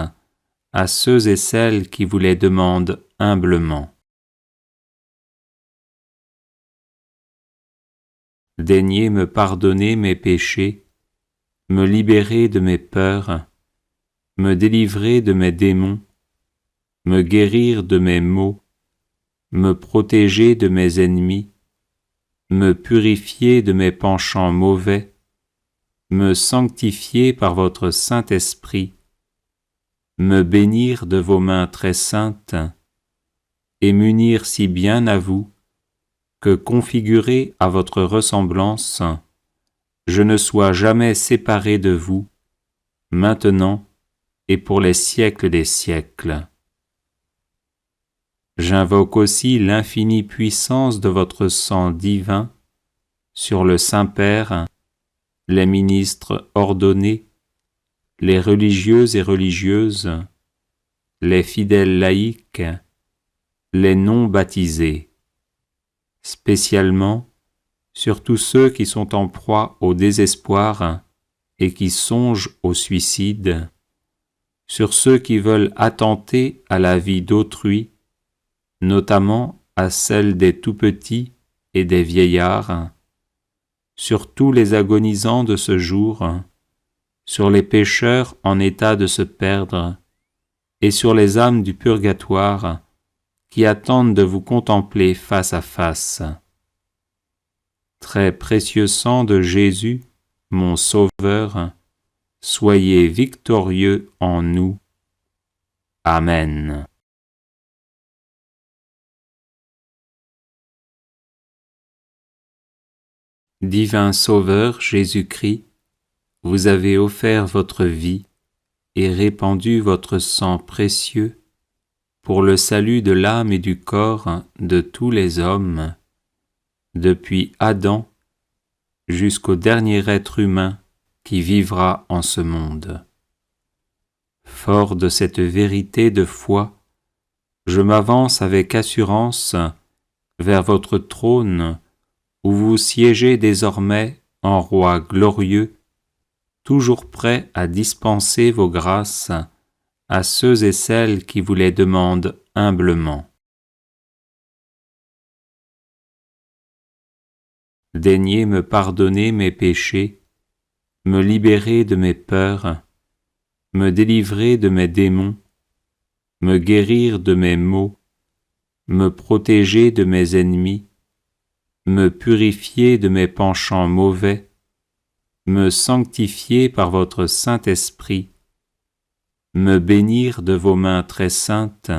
à ceux et celles qui vous les demandent humblement. Daignez me pardonner mes péchés, me libérer de mes peurs, me délivrer de mes démons, me guérir de mes maux, me protéger de mes ennemis, me purifier de mes penchants mauvais, me sanctifier par votre Saint-Esprit, me bénir de vos mains très saintes, et m'unir si bien à vous, que configuré à votre ressemblance, je ne sois jamais séparé de vous, maintenant et pour les siècles des siècles. J'invoque aussi l'infinie puissance de votre sang divin sur le Saint-Père, les ministres ordonnés, les religieux et religieuses, les fidèles laïcs, les non-baptisés, spécialement sur tous ceux qui sont en proie au désespoir et qui songent au suicide, sur ceux qui veulent attenter à la vie d'autrui, notamment à celle des tout-petits et des vieillards, sur tous les agonisants de ce jour, sur les pécheurs en état de se perdre, et sur les âmes du purgatoire qui attendent de vous contempler face à face. Très précieux sang de Jésus, mon Sauveur, soyez victorieux en nous. Amen. Divin Sauveur Jésus-Christ, vous avez offert votre vie et répandu votre sang précieux pour le salut de l'âme et du corps de tous les hommes, depuis Adam jusqu'au dernier être humain qui vivra en ce monde. Fort de cette vérité de foi, je m'avance avec assurance vers votre trône où vous siégez désormais en roi glorieux, toujours prêt à dispenser vos grâces à ceux et celles qui vous les demandent humblement. Daignez me pardonner mes péchés, me libérer de mes peurs, me délivrer de mes démons, me guérir de mes maux, me protéger de mes ennemis, me purifier de mes penchants mauvais, me sanctifier par votre Saint-Esprit, me bénir de vos mains très saintes,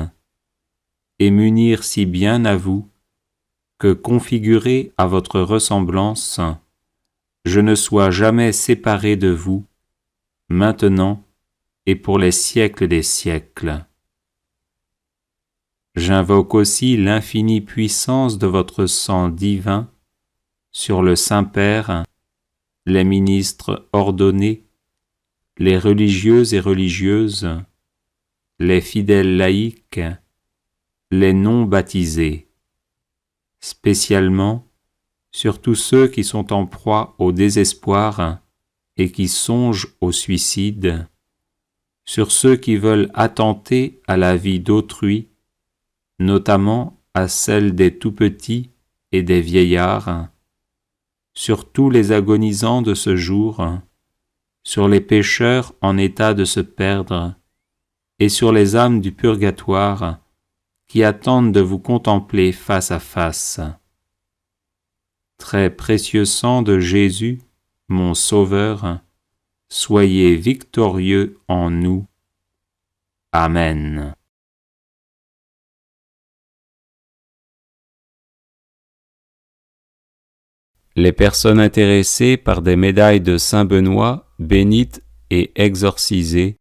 et m'unir si bien à vous, que configuré à votre ressemblance, je ne sois jamais séparé de vous, maintenant et pour les siècles des siècles. J'invoque aussi l'infinie puissance de votre sang divin sur le Saint-Père, les ministres ordonnés, les religieux et religieuses, les fidèles laïcs, les non-baptisés, spécialement sur tous ceux qui sont en proie au désespoir et qui songent au suicide, sur ceux qui veulent attenter à la vie d'autrui, notamment à celle des tout-petits et des vieillards, sur tous les agonisants de ce jour, sur les pécheurs en état de se perdre, et sur les âmes du purgatoire qui attendent de vous contempler face à face. Très précieux sang de Jésus, mon Sauveur, soyez victorieux en nous. Amen. Les personnes intéressées par des médailles de Saint-Benoît bénites et exorcisées,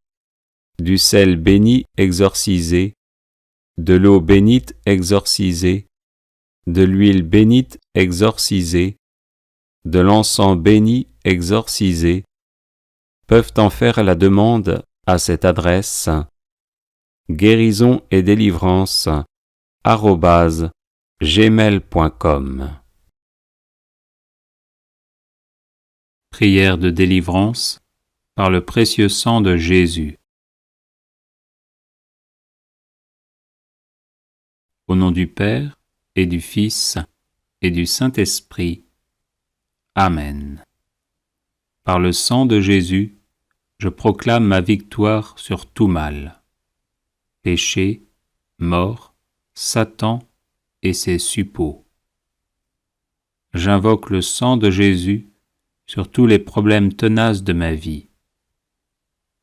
du sel béni exorcisé, de l'eau bénite exorcisée, de l'huile bénite exorcisée, de l'encens béni exorcisé, peuvent en faire la demande à cette adresse guérison et délivrance @gmail.com. Prière de délivrance par le précieux sang de Jésus. Au nom du Père et du Fils et du Saint-Esprit. Amen. Par le sang de Jésus, je proclame ma victoire sur tout mal. Péché, mort, Satan et ses suppôts. J'invoque le sang de Jésus sur tous les problèmes tenaces de ma vie.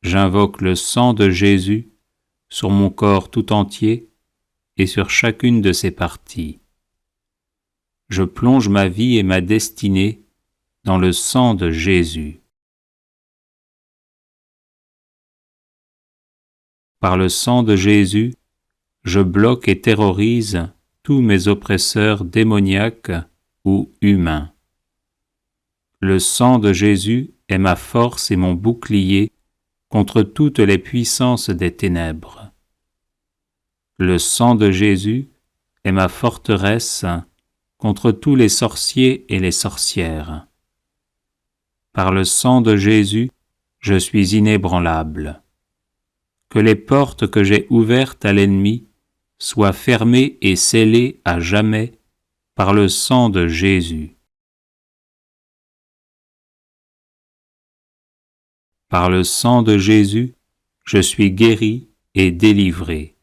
J'invoque le sang de Jésus sur mon corps tout entier et sur chacune de ses parties. Je plonge ma vie et ma destinée dans le sang de Jésus. Par le sang de Jésus, je bloque et terrorise tous mes oppresseurs démoniaques ou humains. Le sang de Jésus est ma force et mon bouclier contre toutes les puissances des ténèbres. Le sang de Jésus est ma forteresse contre tous les sorciers et les sorcières. Par le sang de Jésus, je suis inébranlable. Que les portes que j'ai ouvertes à l'ennemi soient fermées et scellées à jamais par le sang de Jésus. Par le sang de Jésus, je suis guéri et délivré.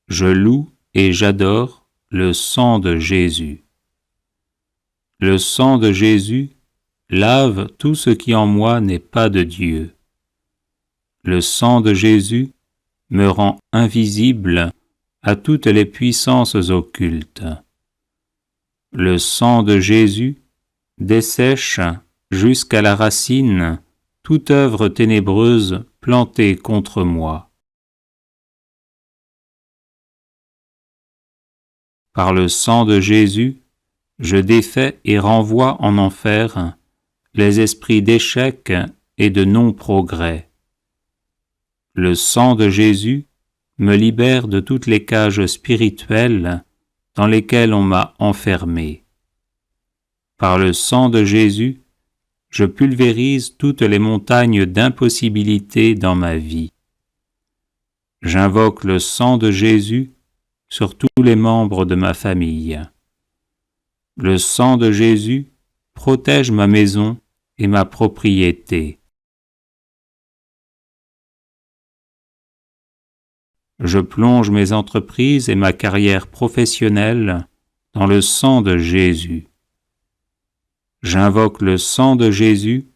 Je loue et j'adore le sang de Jésus. Le sang de Jésus lave tout ce qui en moi n'est pas de Dieu. Le sang de Jésus me rend invisible à toutes les puissances occultes. Le sang de Jésus dessèche jusqu'à la racine toute œuvre ténébreuse plantée contre moi. Par le sang de Jésus, je défais et renvoie en enfer les esprits d'échec et de non-progrès. Le sang de Jésus me libère de toutes les cages spirituelles dans lesquelles on m'a enfermé. Par le sang de Jésus, je pulvérise toutes les montagnes d'impossibilités dans ma vie. J'invoque le sang de Jésus sur tous les membres de ma famille. Le sang de Jésus protège ma maison et ma propriété. Je plonge mes entreprises et ma carrière professionnelle dans le sang de Jésus. J'invoque le sang de Jésus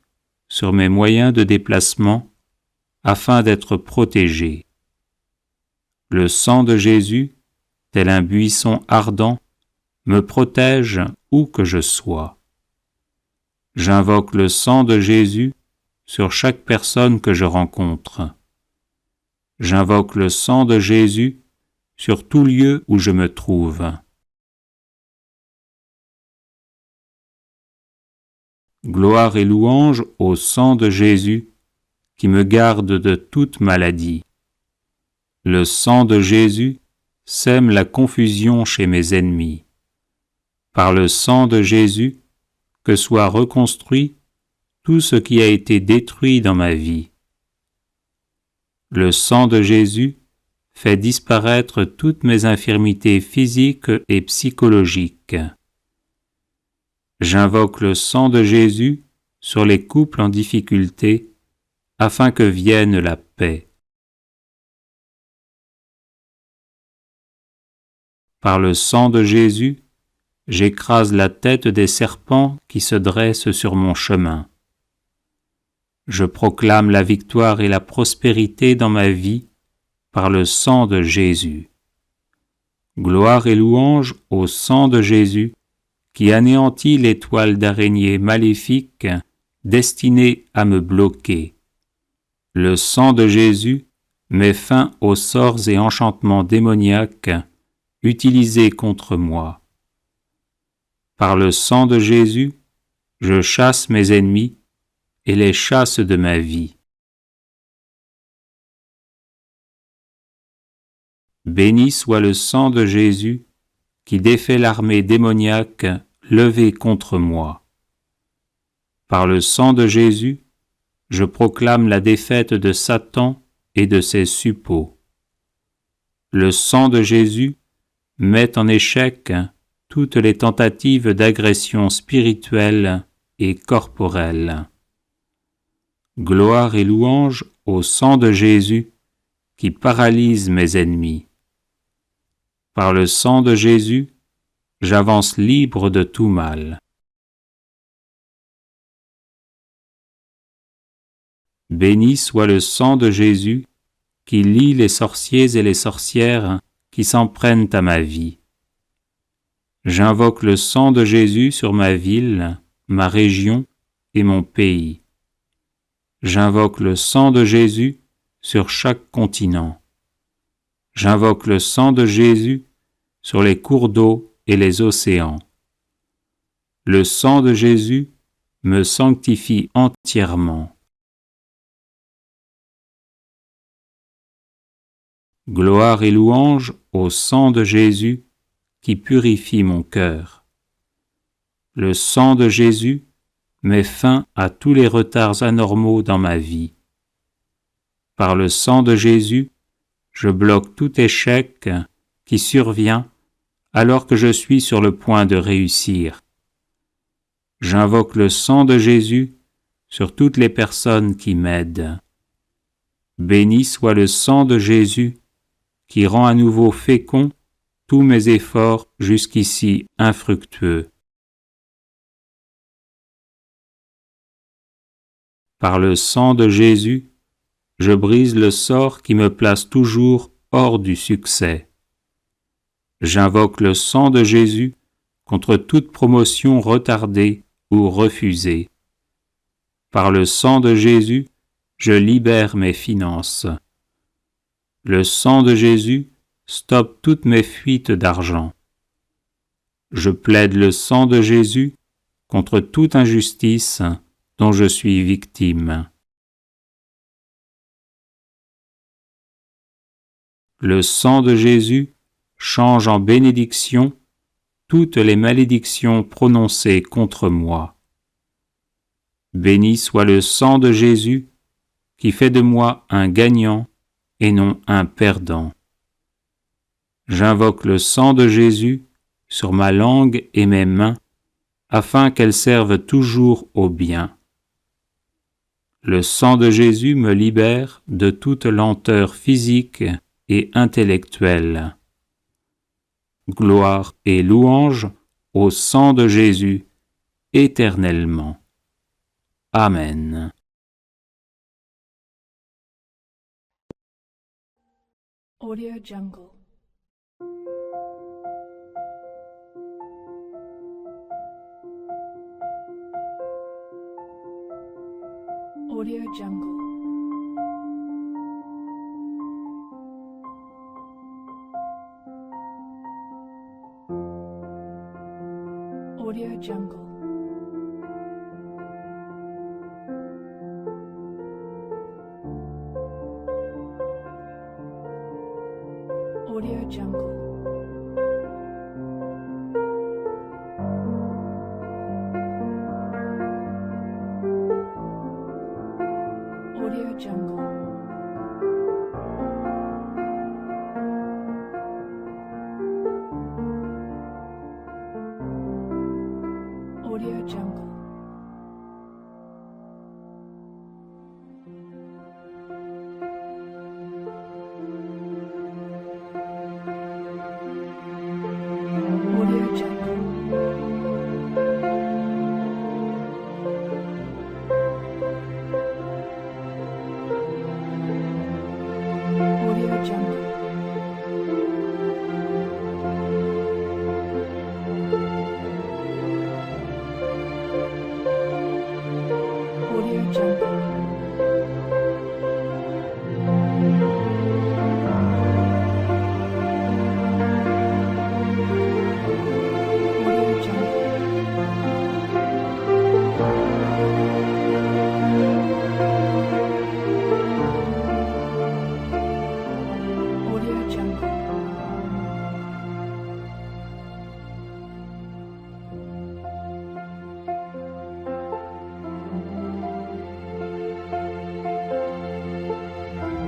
sur mes moyens de déplacement afin d'être protégé. Le sang de Jésus, tel un buisson ardent, me protège où que je sois. J'invoque le sang de Jésus sur chaque personne que je rencontre. J'invoque le sang de Jésus sur tout lieu où je me trouve. Gloire et louange au sang de Jésus qui me garde de toute maladie. Le sang de Jésus sème la confusion chez mes ennemis. Par le sang de Jésus, que soit reconstruit tout ce qui a été détruit dans ma vie. Le sang de Jésus fait disparaître toutes mes infirmités physiques et psychologiques. J'invoque le sang de Jésus sur les couples en difficulté afin que vienne la paix. Par le sang de Jésus, j'écrase la tête des serpents qui se dressent sur mon chemin. Je proclame la victoire et la prospérité dans ma vie par le sang de Jésus. Gloire et louange au sang de Jésus qui anéantit les toiles d'araignée maléfiques destinées à me bloquer. Le sang de Jésus met fin aux sorts et enchantements démoniaques utilisés contre moi. Par le sang de Jésus, je chasse mes ennemis et les chasse de ma vie. Béni soit le sang de Jésus qui défait l'armée démoniaque levée contre moi. Par le sang de Jésus, je proclame la défaite de Satan et de ses suppôts. Le sang de Jésus met en échec toutes les tentatives d'agression spirituelle et corporelle. Gloire et louange au sang de Jésus qui paralyse mes ennemis. Par le sang de Jésus, j'avance libre de tout mal. Béni soit le sang de Jésus qui lie les sorciers et les sorcières qui s'en prennent à ma vie. J'invoque le sang de Jésus sur ma ville, ma région et mon pays. J'invoque le sang de Jésus sur chaque continent. J'invoque le sang de Jésus sur les cours d'eau et les océans. Le sang de Jésus me sanctifie entièrement. Gloire et louange au sang de Jésus qui purifie mon cœur. Le sang de Jésus met fin à tous les retards anormaux dans ma vie. Par le sang de Jésus, je bloque tout échec qui survient alors que je suis sur le point de réussir. J'invoque le sang de Jésus sur toutes les personnes qui m'aident. Béni soit le sang de Jésus qui rend à nouveau fécond tous mes efforts jusqu'ici infructueux. Par le sang de Jésus, Je brise le sort qui me place toujours hors du succès. J'invoque le sang de Jésus contre toute promotion retardée ou refusée. Par le sang de Jésus, je libère mes finances. Le sang de Jésus stoppe toutes mes fuites d'argent. Je plaide le sang de Jésus contre toute injustice dont je suis victime. Le sang de Jésus change en bénédiction toutes les malédictions prononcées contre moi. Béni soit le sang de Jésus qui fait de moi un gagnant et non un perdant. J'invoque le sang de Jésus sur ma langue et mes mains afin qu'elles servent toujours au bien. Le sang de Jésus me libère de toute lenteur physique et intellectuelle. Gloire et louange au sang de Jésus éternellement. Amen. Audio Jungle. Audio Jungle. Audio Jungle. Audio Jungle. Audio Jungle. Audio Jungle. Audio Jungle. Audio Jungle. Audio Jungle. Audio Jungle. Audio Jungle.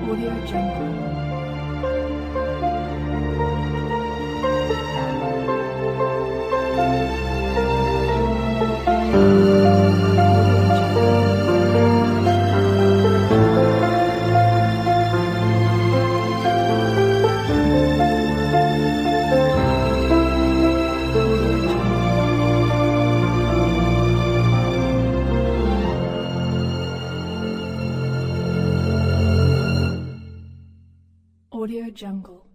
Audio Jungle. Audio Jungle.